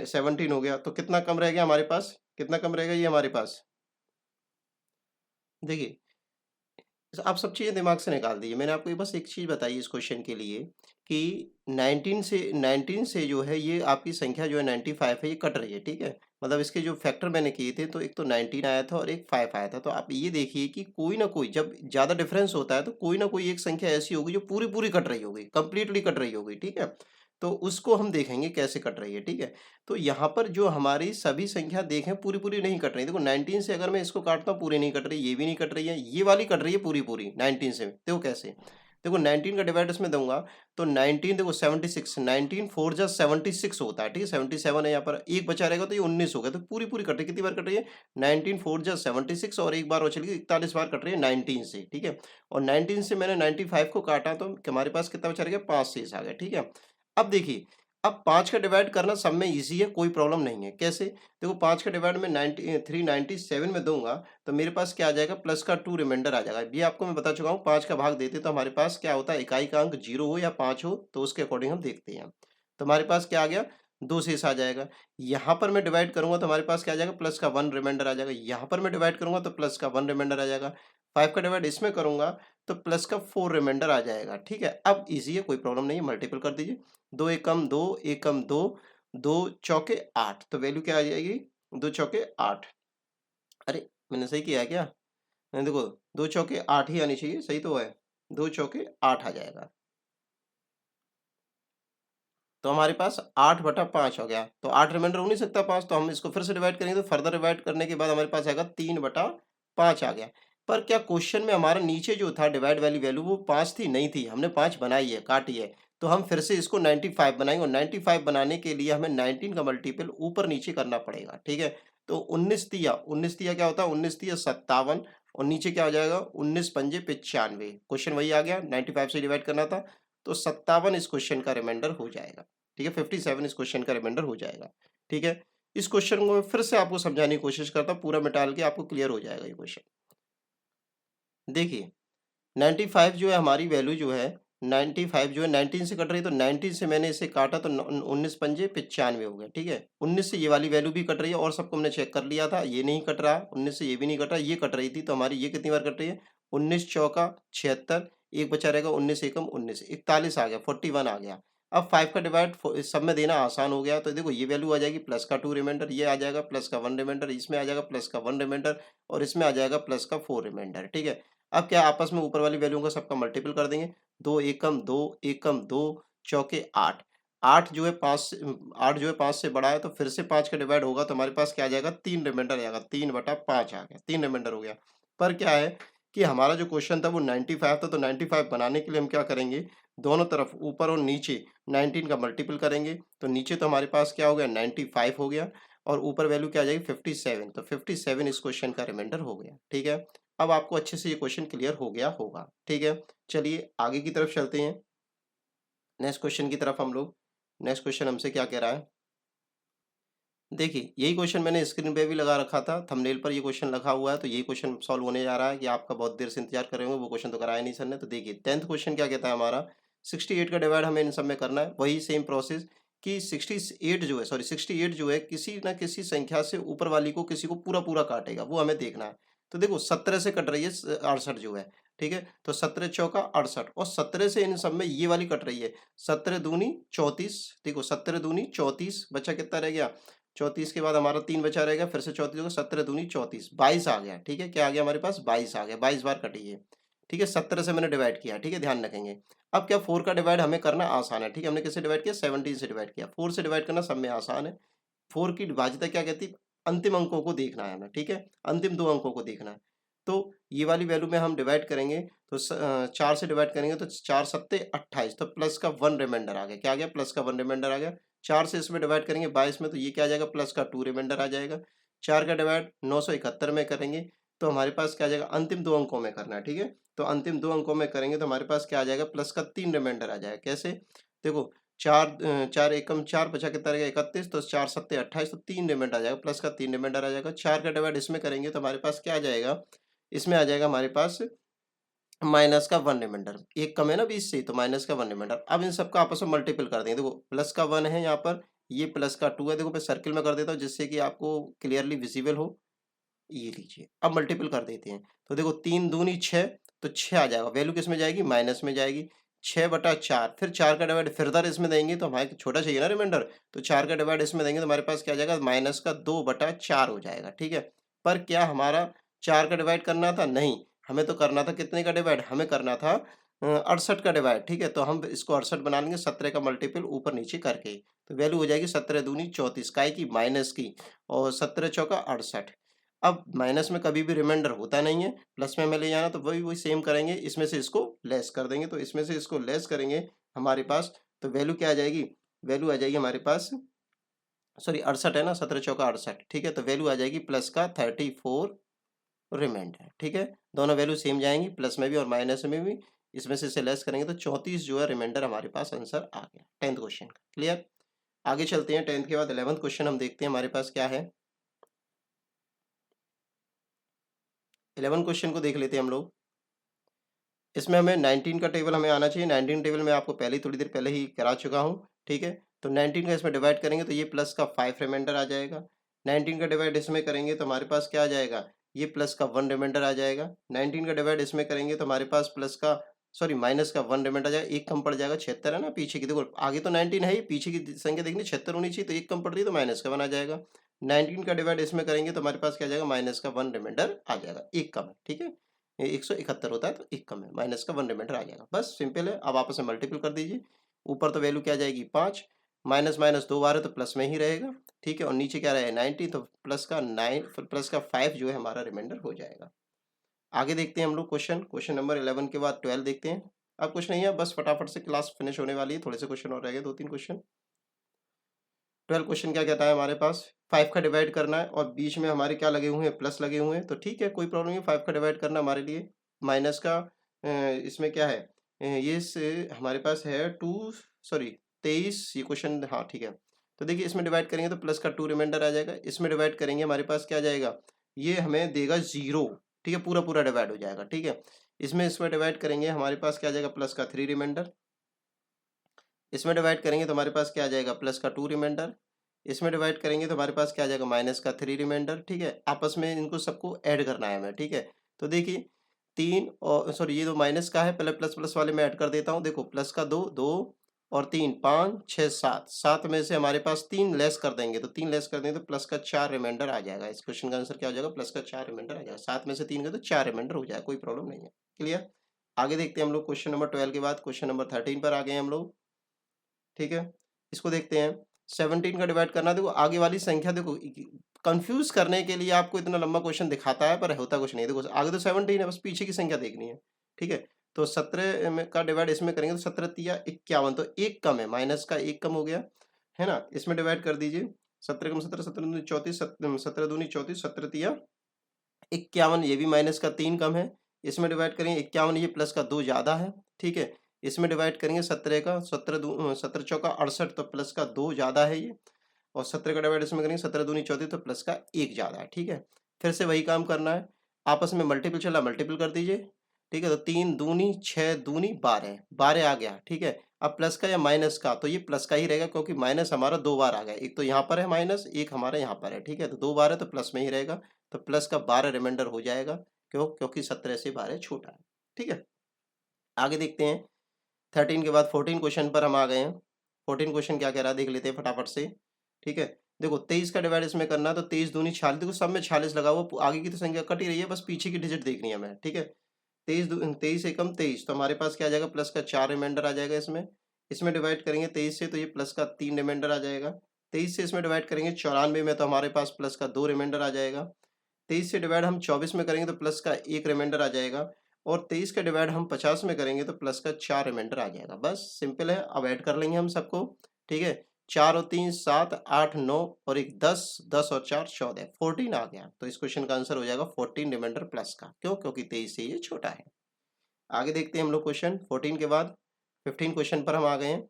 17 हो गया, तो कितना कम रह गया हमारे पास, कितना कम रहेगा ये हमारे पास, देखिए आप सब चीज़ें दिमाग से निकाल दीजिए। मैंने आपको ये बस एक चीज़ बताई इस क्वेश्चन के लिए कि 19 से जो है ये आपकी संख्या जो है 95 है, ये कट रही है। ठीक है, मतलब इसके जो फैक्टर मैंने किए थे तो एक तो 19 आया था और एक 5 आया था। तो आप ये देखिए कि कोई ना कोई, जब ज़्यादा डिफरेंस होता है तो कोई ना कोई एक संख्या ऐसी होगी जो पूरी पूरी कट रही होगी, कंप्लीटली कट रही होगी। ठीक है, तो उसको हम देखेंगे कैसे कट रही है। ठीक है, तो यहाँ पर जो हमारी सभी संख्या देखें पूरी पूरी नहीं कट रही। देखो 19 से अगर मैं इसको काटता हूँ पूरी नहीं कट रही, ये भी नहीं कट रही है, ये वाली कट रही है पूरी पूरी 19 से। देखो कैसे, देखो 19 का डिवाइड इसमें दूंगा तो 19 देखो 76, 19 4 जा 76 होता है। ठीक है, 77 है, यहाँ पर एक बचा रहेगा तो ये 19 हो गया, तो पूरी पूरी कट रही है। कितनी बार कट रही है, 19 4 जा 76 और एक बार और चलिए 41 बार कट रही है 19 से। ठीक है, और 19 से मैंने 95 को काटा तो हमारे पास कितना बचा रहेगा, 5 शेष आ गया। ठीक है, अब देखिए, अब 5 का डिवाइड करना सब में ईज़ी है, कोई प्रॉब्लम नहीं है। कैसे, देखो 5 का डिवाइड में 397 में दूँगा तो मेरे पास क्या आ जाएगा, प्लस का 2 रिमाइंडर आ जाएगा। ये आपको मैं बता चुका हूँ, 5 का भाग देते तो हमारे पास क्या होता है, इकाई का अंक 0 हो या 5 हो, तो उसके अकॉर्डिंग हम देखते हैं। तो हमारे पास क्या आ गया, 2 शेष आ जाएगा। यहाँ पर मैं डिवाइड करूँगा तो हमारे पास क्या आ जाएगा, प्लस का 1 रिमाइंडर आ जाएगा। यहाँ पर मैं डिवाइड करूँगा तो प्लस का 1 रिमाइंडर आ जाएगा। 5 का डिवाइड इसमें करूँगा तो प्लस का 4 रिमाइंडर आ जाएगा। ठीक है, अब ईज़ी है, कोई प्रॉब्लम नहीं है, मल्टीपल कर दीजिए। 2 एकम 2, एकम 2, 2 चौके 8, तो वैल्यू क्या आ जाएगी, 2 चौके 8। अरे मैंने सही किया है क्या, देखो 2 चौके 8 ही आनी चाहिए, सही तो है, 2 चौके 8 आ जाएगा। तो हमारे पास 8/5 हो गया, तो 8 रिमाइंडर हो नहीं सकता 5, तो हम इसको फिर से डिवाइड करेंगे तो फर्दर डिवाइड करने के बाद हमारे पास आएगा 3/5 आ गया। पर क्या क्वेश्चन में हमारा नीचे जो था डिवाइड वाली वैल्यू वो 5 थी, नहीं थी, हमने 5 बनाई है, काटी है, तो हम फिर से इसको 95 बनाएंगे और 95 बनाने के लिए हमें 19 का मल्टीपल ऊपर नीचे करना पड़ेगा, ठीक है। तो 19 तिया क्या होता है, 19 तिया 57 और नीचे क्या हो जाएगा, 19 पंजे 95। क्वेश्चन वही आ गया, 95 से डिवाइड करना था, तो 57 इस क्वेश्चन का रिमाइंडर हो जाएगा, ठीक है। 57 इस क्वेश्चन का रिमाइंडर हो जाएगा, ठीक है। इस क्वेश्चन को मैं फिर से आपको समझाने की कोशिश करता हूँ, पूरा मिटाल के आपको क्लियर हो जाएगा ये क्वेश्चन। देखिए 95 जो है हमारी वैल्यू जो है, 95 जो है 19 से कट रही है, तो 19 से मैंने इसे काटा तो 19 पंजे 95 हो गया, ठीक है। 19 से ये वाली वैल्यू भी कट रही है और सबको हमने चेक कर लिया था, ये नहीं कट रहा, 19 से ये भी नहीं कट रहा, ये कट रही थी, तो हमारी ये कितनी बार कट रही है, 19 चौका 76, एक बचा रहेगा 19 एकम 19, 41 आ गया, 41 आ गया। अब 5 का डिवाइड सब में देना आसान हो गया, तो देखो ये वैल्यू आ जाएगी प्लस का 2 रिमाइंडर, ये आ जाएगा प्लस का 1 रिमाइंडर, इसमें आ जाएगा प्लस का 1 रिमाइंडर और इसमें आ जाएगा प्लस का 4 रिमाइंडर, ठीक है। अब क्या आपस में ऊपर वाली वैल्यू का सबका मल्टीपल कर देंगे, 2 एकम 2 एकम 2 चौके 8, 8 जो है 5 से 8 जो है 5 से बड़ा है, तो फिर से 5 का डिवाइड होगा तो हमारे पास क्या आ जाएगा, 3 रिमाइंडर आ जाएगा, 3/5 आ गया, 3 रिमाइंडर हो गया। पर क्या है कि हमारा जो क्वेश्चन था वो 95 था, तो 95 बनाने के लिए हम क्या करेंगे, दोनों तरफ ऊपर और नीचे 19 का मल्टीपल करेंगे, तो नीचे तो हमारे पास क्या हो गया 95 हो गया और ऊपर वैल्यू क्या आ जाएगी 57, तो 57 इस क्वेश्चन का रिमाइंडर हो गया, ठीक है। अब आपको अच्छे से ये क्वेश्चन क्लियर हो गया होगा, ठीक है। चलिए आगे की तरफ चलते हैं, नेक्स्ट क्वेश्चन की तरफ हम लोग। नेक्स्ट क्वेश्चन हमसे क्या कह रहा है, देखिए यही क्वेश्चन मैंने स्क्रीन पे भी लगा रखा था, थंबनेल पर ये क्वेश्चन लगा हुआ है, तो यही क्वेश्चन सॉल्व होने जा रहा है कि आपका बहुत देर से इंतजार कर रहे होंगे, वो क्वेश्चन तो कराया नहीं सर ने। तो देखिए 10th क्वेश्चन क्या कहता है हमारा, 68 का डिवाइड हमें इन सब में करना है, वही सेम प्रोसेस कि 68 जो है किसी ना किसी संख्या से ऊपर वाली को किसी को पूरा पूरा काटेगा, वो हमें देखना है। तो देखो 17 से कट रही है 68 जो है, ठीक है, तो 17 चौका 68 और 17 से इन सब में ये वाली कट रही है, 17 दूनी 34, देखो 17 दूनी 34, बचा कितना रह गया, 34 के बाद हमारा 3 बचा रहेगा, फिर से 34 होगा, 17 दूनी 34, 22 आ गया, ठीक है। क्या आ गया हमारे पास, 22 आ गया, 22 बार कटी है, ठीक है। 17 से मैंने डिवाइड किया, ठीक है, ध्यान रखेंगे। अब क्या 4 का डिवाइड हमें करना आसान है, ठीक है, हमने किससे डिवाइड किया, 17 से डिवाइड किया, 4 से डिवाइड करना सब में आसान है। 4 की विभाज्यता क्या कहती है, अंतिम अंकों को देखना है हमें, ठीक है, अंतिम 2 अंकों को देखना है। तो ये वाली वैल्यू में हम डिवाइड करेंगे, तो 4 से डिवाइड करेंगे तो 4 सत्ते 28, तो प्लस का 1 रिमाइंडर आ गया, क्या आ गया, प्लस का 1 रिमाइंडर आ गया। 4 से इसमें डिवाइड करेंगे 22 में, तो ये क्या आ जाएगा, प्लस का 2 रिमाइंडर आ जाएगा। 4 का डिवाइड 971 में करेंगे, तो हमारे पास क्या आ जाएगा, अंतिम 2 अंकों में करना है, ठीक है। तो अंतिम 2 अंकों में करेंगे तो हमारे पास क्या आ जाएगा, प्लस का 3 रिमाइंडर आ जाएगा। कैसे, देखो 4 एकम 4 बचा कितना रहेगा 31, तो 4 सत्ते 28, तो 3 रिमाइंडर आ जाएगा, प्लस का 3 रिमाइंडर आ जाएगा। 4 का डिवाइड इसमें करेंगे तो हमारे पास क्या आ जाएगा, इसमें आ जाएगा हमारे पास माइनस का 1 रिमाइंडर, एक कम है ना 20 से, तो माइनस का 1 रिमाइंडर। अब इन सबका आपस में मल्टीपल कर देंगे, देखो प्लस का 1 है यहाँ पर, ये प्लस का 2 है, देखो मैं सर्किल में कर देता हूँ जिससे कि आपको क्लियरली विजिबल हो। ये लीजिए, अब मल्टीपल कर देते हैं, तो देखो 3 दूनी 6, तो 6 आ जाएगा, वैल्यू किस में जाएगी, माइनस में जाएगी। 6/4, फिर 4 का डिवाइड फिर इसमें देंगे तो हमारे छोटा चाहिए ना रिमाइंडर, तो 4 का डिवाइड इसमें देंगे तो हमारे पास क्या आ जाएगा, माइनस का 2/4 हो जाएगा, ठीक है। पर क्या हमारा 4 का डिवाइड करना था, नहीं, हमें तो करना था कितने का डिवाइड, हमें करना था 68 का डिवाइड, ठीक है। तो हम इसको 68 बना लेंगे 17 का मल्टीपल ऊपर नीचे करके, तो वैल्यू हो जाएगी 17 दूनी 34, काय की, माइनस की, और 17 चौका 68। अब माइनस में कभी भी रिमाइंडर होता नहीं है, प्लस में हमें ले जाना, तो वही वही सेम करेंगे, इसमें से इसको लेस कर देंगे, तो इसमें से इसको लेस करेंगे हमारे पास, तो वैल्यू क्या आ जाएगी, वैल्यू आ जाएगी हमारे पास, सॉरी 68 है ना, 17 चौका 68, ठीक है, तो वैल्यू आ जाएगी प्लस का 34 रिमाइंडर, ठीक है। दोनों वैल्यू सेम जाएंगी, प्लस में भी और माइनस में भी, इसमें से इसे लेस करेंगे तो 34 जो है रिमाइंडर हमारे पास आंसर आ गया 10th क्वेश्चन का, क्लियर। आगे चलते हैं, 10th के बाद 11th क्वेश्चन हम देखते हैं हमारे पास क्या है। 11 क्वेश्चन को देख लेते हैं हम लोग। इसमें हमें 19 का टेबल हमें आना चाहिए, 19 टेबल मैं आपको पहले ही थोड़ी देर पहले ही करा चुका हूँ, ठीक है। तो 19 का इसमें डिवाइड करेंगे तो ये प्लस का 5 रिमाइंडर आ जाएगा। 19 का डिवाइड इसमें करेंगे तो हमारे पास क्या आ जाएगा, ये प्लस का 1 रिमाइंडर आ जाएगा। 19 का डिवाइड इसमें करेंगे तो हमारे पास प्लस का, सॉरी माइनस का 1 रिमाइंडर आ जाएगा, एक कम पड़ जाएगा, 76 है ना पीछे की, देखो आगे तो 19 है ही, पीछे की संख्या देखनी 76 होनी चाहिए, तो एक कम पड़ रही है तो माइनस का 1 आ जाएगा। 19 का डिवाइड इसमें करेंगे तो हमारे पास क्या आ जाएगा, माइनस का 1 रिमाइंडर आ जाएगा, एक कम है, ठीक है। ये 171 होता है तो एक कम है, माइनस का 1 रिमाइंडर आ जाएगा, बस सिंपल है। अब आपस में मल्टीपल कर दीजिए, ऊपर तो वैल्यू क्या आ जाएगी 5, माइनस माइनस 2 बार है तो प्लस में ही रहेगा, ठीक है, और नीचे क्या रहेगा 90, तो प्लस का 9 फिर प्लस का 5 जो है हमारा रिमाइंडर हो जाएगा। आगे देखते हैं हम लोग क्वेश्चन नंबर 11 के बाद 12 देखते हैं। अब कुछ नहीं है, बस फटाफट से क्लास फिनिश होने वाली है, थोड़े से क्वेश्चन और रह गए, 2-3 क्वेश्चन। 12 क्वेश्चन क्या कहता है हमारे पास, 5 का डिवाइड करना है और बीच में हमारे क्या लगे हुए हैं, प्लस लगे हुए हैं, तो ठीक है कोई प्रॉब्लम नहीं, 5 का डिवाइड करना हमारे लिए। माइनस का इसमें क्या है, ये से हमारे पास है 2 सॉरी 23 ये क्वेश्चन, हाँ ठीक है। तो देखिए इसमें डिवाइड करेंगे तो प्लस का 2 रिमाइंडर आ जाएगा, इसमें डिवाइड करेंगे हमारे पास क्या आ जाएगा, ये हमें देगा 0, ठीक है, पूरा पूरा डिवाइड हो जाएगा, ठीक है। इसमें डिवाइड करेंगे हमारे पास क्या आ जाएगा, प्लस का 3 रिमाइंडर। इसमें डिवाइड करेंगे तो हमारे पास क्या आ जाएगा, प्लस का 2 रिमाइंडर। इसमें डिवाइड करेंगे तो हमारे पास क्या आ जाएगा, माइनस का 3 रिमाइंडर, ठीक है। आपस में इनको सबको ऐड करना है हमें, ठीक है। तो देखिए 3 और सॉरी ये 2 माइनस का है, पहले प्लस प्लस वाले में ऐड कर देता हूँ। देखो प्लस का 2 2 और 3 5 6 7, 7 में से हमारे पास 3 लेस कर देंगे, तो 3 लेस कर देंगे तो प्लस का 4 रिमाइंडर आ जाएगा। इस क्वेश्चन का आंसर क्या हो जाएगा, प्लस का 4 रिमाइंडर आ जाएगा। 7 में से 3 गए तो 4 रिमाइंडर हो जाएगा, कोई प्रॉब्लम नहीं है। क्लियर। आगे देखते हैं हम लोग क्वेश्चन नंबर 12 के बाद क्वेश्चन नंबर 13 पर आ गए हम लोग, ठीक है। इसको देखते हैं, 17 का डिवाइड करना। देखो आगे वाली संख्या, देखो कंफ्यूज करने के लिए आपको इतना लंबा क्वेश्चन दिखाता है पर होता कुछ नहीं है। देखो आगे तो 17 है, बस पीछे की संख्या देखनी है, ठीक है। तो 17 का डिवाइड इसमें करेंगे तो 17 तिया 51, तो एक कम है, माइनस का एक कम हो गया, है ना। इसमें डिवाइड कर दीजिए, 17 कम 17, 17 दूनी 34, 17 दूनी 34, 17 तिया 51, ये भी माइनस का 3 कम है। इसमें डिवाइड करेंगे 51, ये प्लस का 2 ज़्यादा है, ठीक है। इसमें डिवाइड करेंगे 17 का 17 चौका 68, तो प्लस का 2 ज़्यादा है ये। और 17 का डिवाइड इसमें करेंगे 17 दूनी 34, तो प्लस का 1 ज़्यादा है, ठीक है। फिर से वही काम करना है, आपस में मल्टीपल चला मल्टीपल कर दीजिए, ठीक है। तो 3 दूनी 6 दूनी 12, 12 आ गया, ठीक है। अब प्लस का या माइनस का, तो ये प्लस का ही रहेगा क्योंकि माइनस हमारा 2 बार आ गया, एक तो यहाँ पर है माइनस, एक हमारा यहाँ पर है, ठीक है। तो 2 बार है तो प्लस में ही रहेगा, तो प्लस का 12 रिमाइंडर हो जाएगा, क्योंकि 17 से 12 छोटा है, ठीक है। आगे देखते हैं, 13 के बाद 14 क्वेश्चन पर हम आ गए हैं। 14 क्वेश्चन क्या कह रहा है देख लेते हैं फटाफट से, ठीक है। देखो 23 का डिवाइड इसमें करना, तो 23 दूनी 46, देखो सब में 46 लगा हुआ, आगे की तो संख्या कट ही रही है, बस पीछे की डिजिट देखनी है हमें, ठीक है। 23 एकम 23, तो हमारे पास क्या आ जाएगा, प्लस का 4 रिमाइंडर आ जाएगा इसमें। इसमें डिवाइड करेंगे 23 से, तो ये प्लस का 3 रिमाइंडर आ जाएगा। 23 से इसमें डिवाइड करेंगे 94 में, तो हमारे पास प्लस का 2 रिमाइंडर आ जाएगा। 23 से डिवाइड हम 24 में करेंगे तो प्लस का 1 रिमाइंडर आ जाएगा। और 23 का डिवाइड हम 50 में करेंगे तो प्लस का 4 रिमाइंडर आ जाएगा। बस सिंपल है, अब ऐड कर लेंगे हम सबको, ठीक है। 4 और 3 7 8 9 और एक 10, 10 और 4 14, 14 आ गया। तो इस क्वेश्चन का आंसर हो जाएगा 14 रिमाइंडर प्लस का, क्यों, क्योंकि 23 से ये छोटा है। आगे देखते हैं हम लोग क्वेश्चन 14 के बाद 15 क्वेश्चन पर हम आ गए हैं।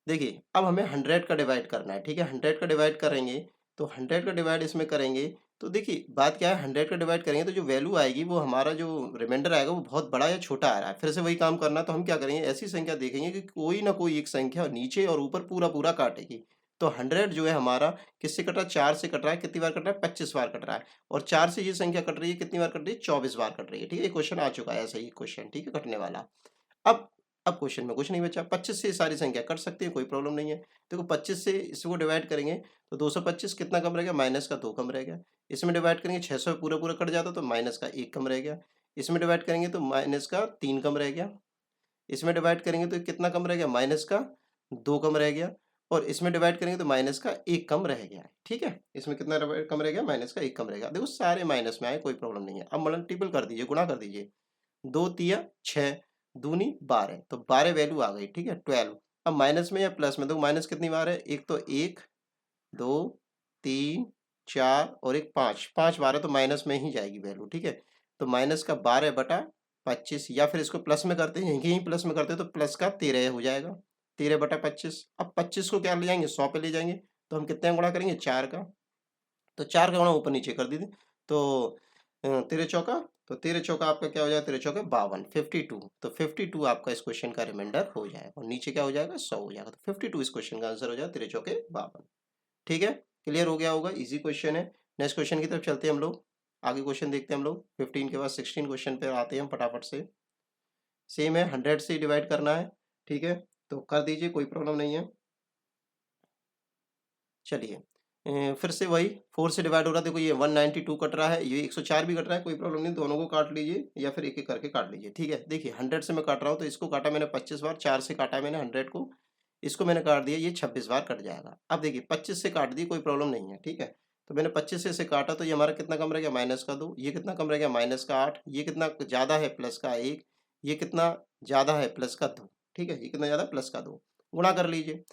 देखिए अब हमें 100 का डिवाइड करना है, ठीक है। 100 का डिवाइड करेंगे तो 100 का डिवाइड इसमें करेंगे, तो देखिए बात क्या है, 100 का डिवाइड करेंगे तो जो वैल्यू आएगी वो हमारा जो रिमाइंडर आएगा वो बहुत बड़ा या छोटा आ रहा है। फिर से वही काम करना, तो हम क्या करेंगे, ऐसी संख्या देखेंगे कि कोई ना कोई एक संख्या नीचे और ऊपर पूरा पूरा काटेगी। तो 100 जो है हमारा किससे कट रहा है, 4 से कट रहा है। कितनी बार कट रहा है, 25 बार कट रहा है। और 4 से ये संख्या कट रही है, कितनी बार कट रही है, 24 बार कट रही है, ठीक है। क्वेश्चन आ चुका है ऐसा ही क्वेश्चन, ठीक है, कटने वाला। अब अब क्वेश्चन में कुछ नहीं बचा, 25 से ये सारी संख्या कट सकती है, कोई प्रॉब्लम नहीं है। देखो 25 से इसको डिवाइड करेंगे तो 225 कितना कम रह गया, माइनस का 2 कम रह गया। इसमें डिवाइड करेंगे 600 पूरा पूरा कट जाता तो माइनस का 1 कम रह गया। इसमें डिवाइड करेंगे तो माइनस का 3 कम रह गया। इसमें डिवाइड करेंगे तो कितना कम रह गया, माइनस का 2 कम रह गया। और इसमें डिवाइड करेंगे तो माइनस का 1 कम रह गया, ठीक है। इसमें कितना कम रह गया, माइनस का 1 कम रह गया। देखो सारे माइनस में आए, कोई प्रॉब्लम नहीं है। अब मल्टीपल कर दीजिए, गुणा कर दीजिए, 2 तिया 6 दूनी 12, तो 12 वैल्यू आ गई, ठीक है, 12। अब माइनस में या प्लस में, तो माइनस कितनी बार है, एक तो 1 2 3 4 और एक 5, 5 बार है तो माइनस में ही जाएगी वैल्यू, ठीक है। तो माइनस का 12 बटा 25, या फिर इसको प्लस में करते हैं, यहीं प्लस में करते हैं तो प्लस का 13 हो जाएगा, 13 बटा 25। अब 25 को क्या ले जाएंगे, 100 पे ले जाएंगे, तो हम कितने गुणा करेंगे, 4 का। तो 4 का गुणा ऊपर नीचे कर दीजिए, तो 13 चौका, तो 13 चौका आपका क्या हो जाएगा, 13 चौका 52, 52। तो 52 आपका इस क्वेश्चन का रिमाइंडर हो जाएगा, और नीचे क्या हो जाएगा, 100 हो जाएगा। तो 52 इस क्वेश्चन का आंसर हो जाएगा, 13 चौके 52, ठीक है। क्लियर हो गया होगा, इजी क्वेश्चन है। नेक्स्ट क्वेश्चन की तरफ चलते हैं हम लोग, आगे क्वेश्चन देखते हैं हम लोग। 15 के बाद 16 क्वेश्चन पे आते हैं हम फटाफट से। सेम है, 100 से डिवाइड करना है, ठीक है, तो कर दीजिए, कोई प्रॉब्लम नहीं है। चलिए फिर से वही 4 से डिवाइड हो रहा है। देखो ये 192 कट रहा है, ये 104 भी कट रहा है, कोई प्रॉब्लम नहीं, दोनों को काट लीजिए या फिर एक एक करके काट लीजिए, ठीक है। देखिए 100 से मैं काट रहा हूँ, तो इसको काटा मैंने 25 बार, 4 से काटा मैंने 100 को, इसको मैंने काट दिया, ये 26 बार कट जाएगा। अब देखिए 25 से काट दिए, कोई प्रॉब्लम नहीं है, ठीक है। तो मैंने 25 से इसे काटा तो ये हमारा कितना कम रह गया माइनस का 2, ये कितना कम रह गया माइनस का 8, ये कितना ज़्यादा है प्लस का 1, ये कितना ज़्यादा है प्लस का 2, ठीक है, ये कितना ज़्यादा प्लस का 2। गुणा कर लीजिए,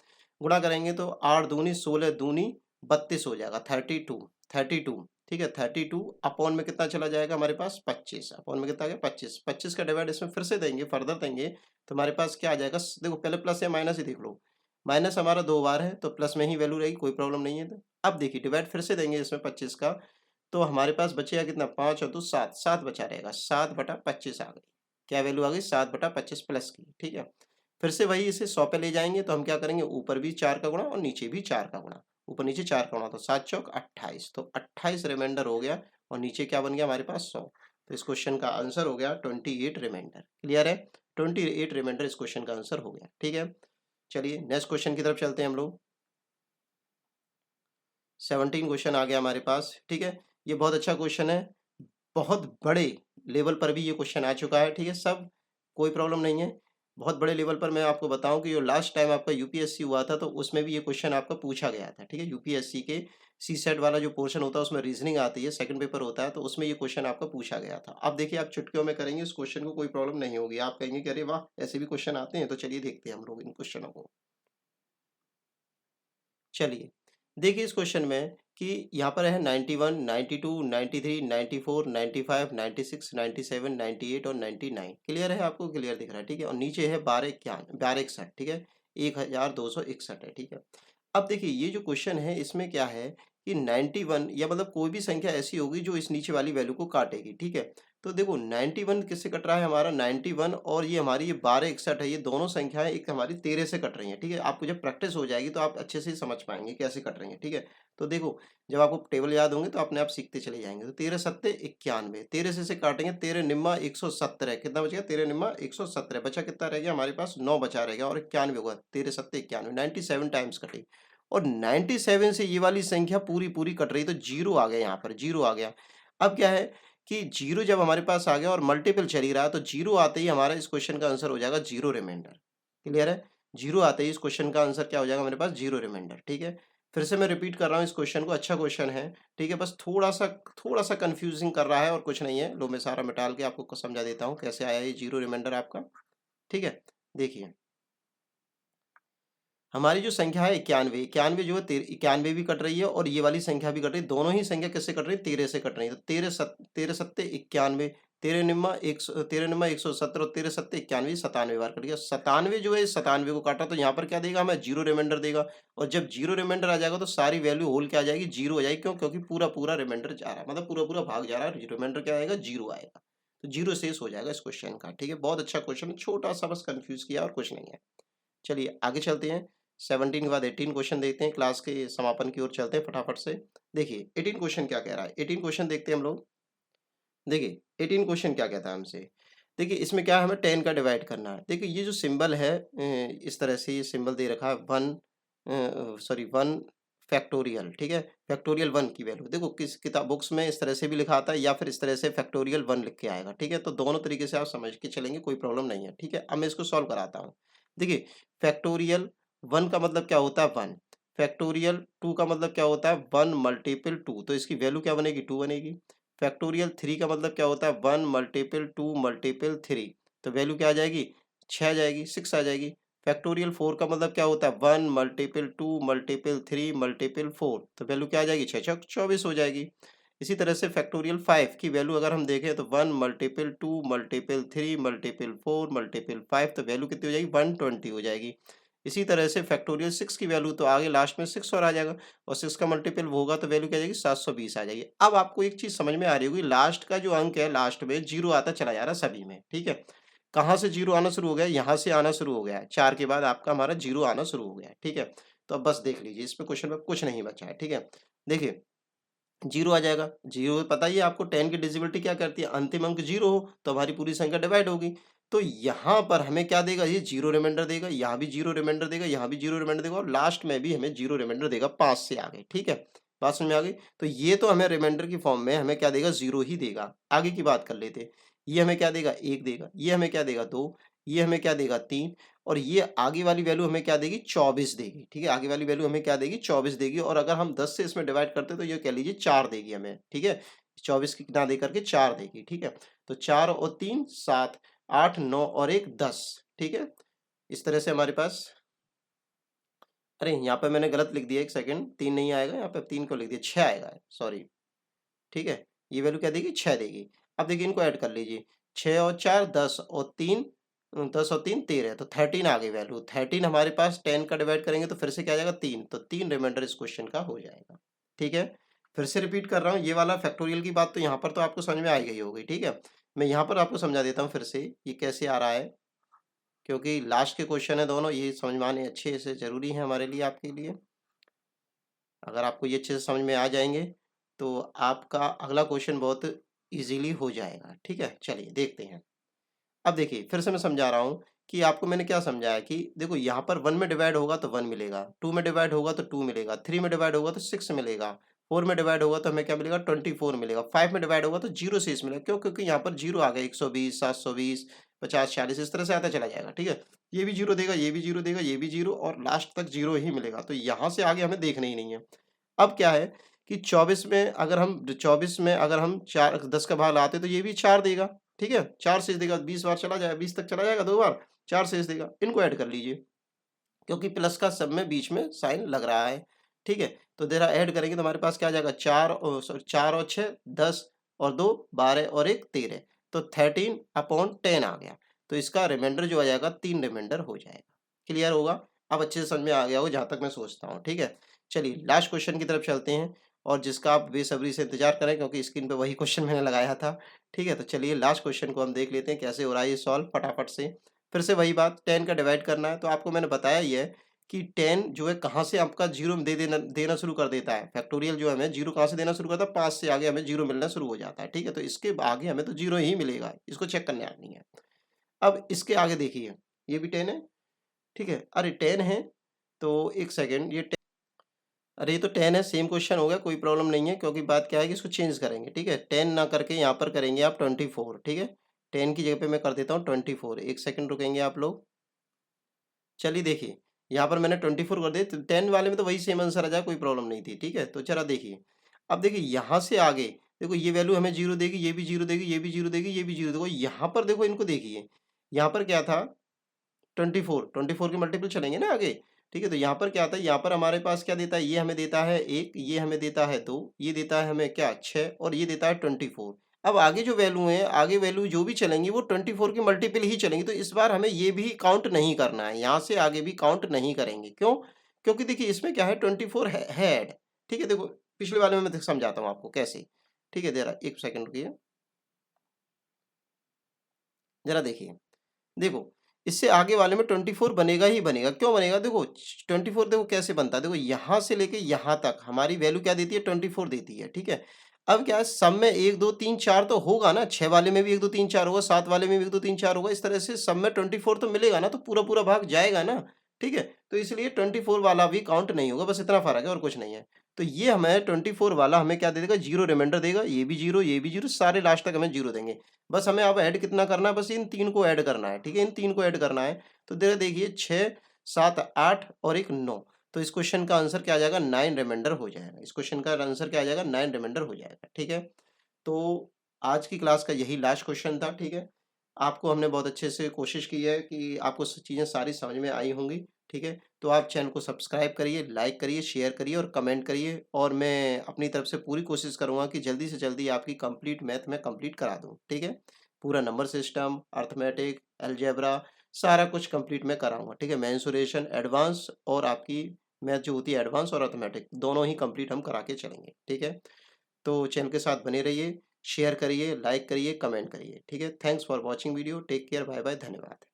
गुणा करेंगे तो 8 दूनी 16 दूनी 32 हो जाएगा, 32, ठीक है, 32 अपॉन में कितना चला जाएगा हमारे पास 25, अपॉन में कितना आ गया 25, 25 का डिवाइड इसमें फिर से देंगे, फर्दर देंगे तो हमारे पास क्या आ जाएगा, देखो पहले प्लस या माइनस ही देख लो, माइनस हमारा 2 बार है तो प्लस में ही वैल्यू रहेगी, कोई प्रॉब्लम नहीं है। तो अब देखिए डिवाइड फिर से देंगे इसमें 25 का, तो हमारे पास बचेगा कितना 5 और 2 7, 7 बचा रहेगा, 7/25 आ गई, क्या वैल्यू आ गई 7/25 प्लस की, ठीक है। फिर से वही इसे 100 पे ले जाएंगे तो हम क्या करेंगे, ऊपर भी 4 का गुणा और नीचे भी 4 का गुणा, ऊपर नीचे 4 का गुणा, तो 7 चौक 28, तो 28 रिमाइंडर हो गया और नीचे क्या बन गया हमारे पास 100। तो इस क्वेश्चन का आंसर हो गया 28 रिमाइंडर। क्लियर है, 28 रिमाइंडर इस क्वेश्चन का आंसर हो गया, ठीक है। चलिए नेक्स्ट क्वेश्चन की तरफ चलते हैं हम लोग। 17 क्वेश्चन आ गया हमारे पास, ठीक है। ये बहुत अच्छा क्वेश्चन है, बहुत बड़े लेवल पर भी ये क्वेश्चन आ चुका है, ठीक है। सब कोई प्रॉब्लम नहीं है, बहुत बड़े लेवल पर मैं आपको बताऊं कि जो लास्ट टाइम आपका यूपीएससी हुआ था तो उसमें भी ये क्वेश्चन आपका पूछा गया था, ठीक है। यूपीएससी के सी सेट वाला जो पोर्शन होता है उसमें रीजनिंग आती है, सेकंड पेपर होता है, तो उसमें ये क्वेश्चन आपका पूछा गया था। अब देखिए आप चुटकियों में करेंगे इस क्वेश्चन को, कोई प्रॉब्लम नहीं होगी, आप कहेंगे कि अरे वाह ऐसे भी क्वेश्चन आते हैं, तो चलिए देखते हैं हम लोग इन क्वेश्चनों को। चलिए, देखिए इस क्वेश्चन में कि यहाँ पर है 91, 92, 93, 94, 95, 96, 97, 98 और 99। क्लियर है, आपको क्लियर दिख रहा है, ठीक है। और नीचे है 1261, ठीक है, 1261 है, ठीक है। अब देखिए ये जो क्वेश्चन है इसमें क्या है कि 91 या मतलब कोई भी संख्या ऐसी होगी जो इस नीचे वाली वैल्यू को काटेगी, ठीक है। तो देखो 91 किससे कट रहा है हमारा 91, और ये हमारी ये 1261 है, ये दोनों संख्याएं एक हमारी 13 से कट रही हैं, ठीक है। आपको जब प्रैक्टिस हो जाएगी तो आप अच्छे से समझ पाएंगे कैसे कट रही हैं, ठीक है। तो देखो जब आपको टेबल याद होंगे तो अपने आप सीखते चले जाएंगे। तो 13 सत्ते 91, 13 से काटेंगे, 13 निम्मा 117, कितना बच गया 13 निम्मा 117, बचा कितना रह गया हमारे पास 9 बचा रहेगा, और 91 होगा, 13 सत्ते 91, 97 टाइम्स कटी, और 97 से ये वाली संख्या पूरी पूरी कट रही, तो जीरो आ गया, यहाँ पर जीरो आ गया। अब क्या है कि जीरो जब हमारे पास आ गया और मल्टीपल चल ही रहा है, तो जीरो आते ही हमारा इस क्वेश्चन का आंसर हो जाएगा जीरो रिमाइंडर। क्लियर है, जीरो आते ही इस क्वेश्चन का आंसर क्या हो जाएगा हमारे पास जीरो रिमाइंडर, ठीक है। फिर से मैं रिपीट कर रहा हूँ इस क्वेश्चन को, अच्छा क्वेश्चन है, ठीक है, बस थोड़ा सा कंफ्यूजिंग कर रहा है और कुछ नहीं है। लो मैं सारा मिटाल के आपको समझा देता हूँ कैसे आया ये जीरो रिमाइंडर आपका, ठीक है। देखिए हमारी जो संख्या है 91, 91 जो है 91 भी कट रही है और ये वाली संख्या भी कट रही है, दोनों ही संख्या किससे कट रही है 13 से कट रही है। तो 13 सत्ते 91, 13 निम्मा 117 और 13 सत्ते 91, 97 बार कट गया। 97 जो है 97 को काटा तो यहाँ पर क्या देगा हमें जीरो रिमाइंडर देगा, और जब जीरो रिमाइंडर आ जाएगा तो सारी वैल्यू होल क्या आ जाएगी जीरो हो जाएगी। क्यों, क्योंकि पूरा पूरा रिमाइंडर जा रहा है, मतलब पूरा पूरा भाग जा रहा है, रिमाइंडर क्या आएगा जीरो आएगा, तो जीरो शेष हो जाएगा इस क्वेश्चन का, ठीक है। बहुत अच्छा क्वेश्चन है, छोटा सा बस कंफ्यूज किया और कुछ नहीं है। चलिए आगे चलते हैं, 17 के बाद 18 क्वेश्चन देखते हैं, क्लास के समापन की ओर चलते हैं फटाफट से। देखिए 18 क्वेश्चन क्या कह रहा है, 18 क्वेश्चन देखते हैं हम लोग। देखिए 18 क्वेश्चन क्या कहता है हमसे, देखिए इसमें क्या है हमें 10 का डिवाइड करना है। देखिए ये जो सिंबल है इस तरह से ये सिंबल दे रखा है 1 फैक्टोरियल, ठीक है, फैक्टोरियल 1 की वैल्यू देखो किस किताब बुक्स में इस तरह से भी लिखा आता है या फिर इस तरह से फैक्टोरियल 1 लिख के आएगा, ठीक है। तो दोनों तरीके से आप समझ के चलेंगे, कोई प्रॉब्लम नहीं है, ठीक है। अब मैं इसको सॉल्व कराता हूँ। देखिए फैक्टोरियल 1 का मतलब क्या होता है 1, फैक्टोरियल 2 का मतलब क्या होता है 1 मल्टीपल 2, तो इसकी वैल्यू क्या बनेगी 2 बनेगी। फैक्टोरियल 3 का मतलब क्या होता है 1 मल्टीपल 2 मल्टीपल 3, तो वैल्यू क्या आ जाएगी 6 आ जाएगी, 6 आ जाएगी। फैक्टोरियल 4 का मतलब क्या होता है 1 मल्टीपल 2 मल्टीपल 3 मल्टीपल 4, तो वैल्यू क्या आ जाएगी 6 छक 24 हो जाएगी। इसी तरह से फैक्टोरियल 5 की वैल्यू अगर हम देखें तो 1 मल्टीपल 2 मल्टीपल 3 मल्टीपल 4 मल्टीपल 5, तो वैल्यू कितनी हो जाएगी 120 हो जाएगी। इसी तरह से फैक्टोरियल 6 की वैल्यू तो आगे लास्ट में 6 और आ जाएगा, और 6 का मल्टीपल होगा तो वैल्यू क्या आ जाएगी 720 आ जाएगी। अब आपको एक चीज समझ में आ रही होगी, लास्ट का जो अंक है लास्ट में जीरो आता चला जा रहा है सभी में, ठीक है। कहाँ से जीरो आना शुरू हो गया, यहाँ से आना शुरू हो गया है, 4 के बाद आपका हमारा जीरो आना शुरू हो गया है, ठीक है। तो अब बस देख लीजिए इसमें क्वेश्चन में कुछ नहीं बचा है, ठीक है। देखिए जीरो आ जाएगा, जीरो पता ही है आपको 10 की डिजिबिलिटी क्या करती है, अंतिम अंक जीरो हो तो हमारी पूरी संख्या डिवाइड होगी। तो यहाँ पर हमें क्या देगा, ये जीरो रिमाइंडर देगा, यहाँ भी जीरो रिमाइंडर देगा, यहाँ भी जीरो रिमाइंडर देगा, और लास्ट में भी हमें जीरो रिमाइंडर देगा 5 से आगे, ठीक है। बात समझ में आ गई, तो ये तो हमें रिमाइंडर की फॉर्म में हमें क्या देगा जीरो ही देगा। आगे की बात कर लेते, ये हमें क्या देगा 1 देगा, ये हमें क्या देगा 2, ये हमें क्या देगा 3, और ये आगे वाली वैल्यू हमें क्या देगी 24 देगी, ठीक है, आगे वाली वैल्यू हमें क्या देगी 24 देगी। और अगर हम 10 से इसमें डिवाइड करते हैं तो ये कह लीजिए 4 देगी हमें, ठीक है, 24 कितना दे करके 4 देगी, ठीक है। तो 4 और 3 7, 8 9 और 1 10, ठीक है। इस तरह से हमारे पास, अरे यहाँ पे मैंने गलत लिख दिया, एक सेकंड, 3 नहीं आएगा यहाँ पे, 3 को लिख दिया, 6 आएगा, सॉरी, ठीक है। ये वैल्यू क्या देगी 6 देगी। अब देखिए इनको ऐड कर लीजिए, 6 और 4 10 और 3 10 और 3 13, तो 13 आ गई वैल्यू। 13 हमारे पास 10 का डिवाइड करेंगे तो फिर से क्या आ जाएगा 3, तो 3 रिमाइंडर इस क्वेश्चन का हो जाएगा, ठीक है। फिर से रिपीट कर रहा हूँ, ये वाला फैक्टोरियल की बात तो यहाँ पर तो आपको समझ में आ गई होगी, ठीक है। मैं यहाँ पर आपको समझा देता हूँ फिर से ये कैसे आ रहा है, क्योंकि लास्ट के क्वेश्चन है दोनों, ये समझ में आने अच्छे से जरूरी है हमारे लिए, आपके लिए। अगर आपको ये अच्छे से समझ में आ जाएंगे तो आपका अगला क्वेश्चन बहुत इजीली हो जाएगा, ठीक है। चलिए देखते हैं। अब देखिए फिर से मैं समझा रहा हूँ कि आपको मैंने क्या समझाया कि देखो यहाँ पर 1 में डिवाइड होगा तो 1 मिलेगा, 2 में डिवाइड होगा तो 2 मिलेगा, 3 में डिवाइड होगा तो 6 मिलेगा, 4 में डिवाइड होगा तो हमें क्या मिलेगा 24 मिलेगा, 5 में डिवाइड होगा तो 0 से मिलेगा। क्यों? क्योंकि यहाँ पर 0 आ गया, 120 720 50 40 इस तरह से आता चला जाएगा, ठीक है। ये भी 0 देगा, ये भी 0 देगा, ये भी 0 और लास्ट तक 0 ही मिलेगा, तो यहाँ से आगे हमें देखना ही नहीं है। अब क्या है कि 24 में अगर हम 4 10 का भाग लाते तो ये भी 4 देगा, ठीक है, 4 शेष देगा, 20 बार चला जाएगा, 20 तक चला जाएगा 2 बार, 4 शेष देगा। इनको ऐड कर लीजिए, क्योंकि प्लस का सब में बीच में साइन लग रहा है, ठीक है। तो जरा ऐड करेंगे तो हमारे पास क्या आ जाएगा 4 और 6 10 और 2 12 और 1 13, तो 13/10 आ गया। तो इसका रिमाइंडर जो आ जाएगा 3 रिमाइंडर हो जाएगा। क्लियर होगा? अब अच्छे से समझ में आ गया हो जहाँ तक मैं सोचता हूँ, ठीक है। चलिए लास्ट क्वेश्चन की तरफ चलते हैं, और जिसका आप बेसब्री से इंतजार करें क्योंकि स्क्रीन पे वही क्वेश्चन मैंने लगाया था, ठीक है। तो चलिए लास्ट क्वेश्चन को हम देख लेते हैं कैसे हो रहा है ये सॉल्व फटाफट से। फिर से वही बात, 10 का डिवाइड करना है, तो आपको मैंने बताया ही है कि 10 जो है कहाँ से आपका 0 दे देना शुरू कर देता है। फैक्टोरियल जो है हमें 0 कहाँ से देना शुरू करता है, 5 से आगे हमें 0 मिलना शुरू हो जाता है, ठीक है। तो इसके आगे हमें तो 0 ही मिलेगा, इसको चेक करने आनी है। अब इसके आगे देखिए, ये भी 10 है, ठीक है। अरे 10 है तो एक सेकंड, ये अरे ये तो 10 है, सेम क्वेश्चन हो गया, कोई प्रॉब्लम नहीं है, क्योंकि बात क्या है कि इसको चेंज करेंगे, ठीक है। 10 ना करके यहाँ पर करेंगे आप 24, ठीक है। 10 की जगह पे मैं कर देता हूँ 24, एक सेकंड रुकेंगे आप लोग। चलिए देखिए, यहाँ पर मैंने 24 कर दिया, तो 10 वाले में तो वही सेम आंसर आ जाए, कोई प्रॉब्लम नहीं थी, ठीक है। तो चला देखिए, अब देखिए यहाँ से आगे देखो ये वैल्यू हमें 0 देगी, ये भी 0 देगी, ये भी 0 देगी, ये भी 0 देखो यहाँ पर, देखो इनको देखिए, यहाँ पर क्या था 24 के मल्टीपल चलेंगे ना आगे, ठीक है। तो यहाँ पर क्या आता है, यहाँ पर हमारे पास क्या देता है, ये हमें देता है 1, ये हमें देता है 2, ये देता है हमें क्या 6 और ये देता है 24। अब आगे जो वैल्यू है, आगे वैल्यू जो भी चलेंगी वो 24 के मल्टीपल ही चलेंगी, तो इस बार हमें ये भी काउंट नहीं करना है, यहाँ से आगे भी काउंट नहीं करेंगे। क्यों? क्योंकि देखिए इसमें क्या है 24 है ऐड, ठीक है। देखो पिछले वाले में मैं समझाता हूँ आपको कैसे, ठीक है। जरा एक सेकंड रुकिए, जरा देखिए, देखो इससे आगे वाले में 24 बनेगा ही बनेगा। क्यों बनेगा? देखो 24 देखो कैसे बनता है, देखो यहाँ से लेके यहाँ तक हमारी वैल्यू क्या देती है 24 देती है, ठीक है। अब क्या है, सब में 1 2 3 4 तो होगा ना, 6 वाले में भी 1 2 3 4 होगा, 7 वाले में भी 1 2 3 4 होगा, इस तरह से सब में 24 तो मिलेगा ना, तो पूरा पूरा भाग जाएगा ना, ठीक है। तो इसलिए 24 वाला भी काउंट नहीं होगा, बस इतना फर्क है और कुछ नहीं है। तो ये हमें 24 वाला हमें क्या दे देगा, 0 रिमाइंडर देगा, ये भी 0 ये भी 0, सारे लास्ट तक हमें 0 देंगे। बस हमें अब ऐड कितना करना है, बस इन 3 को ऐड करना है, ठीक है। इन 3 को ऐड करना है, तो देखिए 6 7 8 और एक 9, तो इस क्वेश्चन का आंसर क्या आ जाएगा 9 रिमाइंडर हो जाएगा। इस क्वेश्चन का आंसर क्या आ जाएगा 9 रिमाइंडर हो जाएगा, ठीक है। तो आज की क्लास का यही लास्ट क्वेश्चन था, ठीक है। आपको हमने बहुत अच्छे से कोशिश की है कि आपको चीज़ें सारी समझ में आई होंगी, ठीक है। तो आप चैनल को सब्सक्राइब करिए, लाइक करिए, शेयर करिए और कमेंट करिए, और मैं अपनी तरफ से पूरी कोशिश करूँगा कि जल्दी से जल्दी आपकी कंप्लीट मैथ में कंप्लीट करा दूँ, ठीक है। पूरा नंबर सिस्टम, अर्थमेटिक, अलजेब्रा सारा कुछ कंप्लीट मैं कराऊँगा, ठीक है। मेंसुरेशन, एडवांस और आपकी मैथ जो होती है एडवांस और अर्थमेटिक दोनों ही कंप्लीट हम करा के चलेंगे, ठीक है। तो चैनल के साथ बने रहिए, शेयर करिए, लाइक करिए, कमेंट करिए, ठीक है। Thanks for watching video, take care, bye bye, धन्यवाद।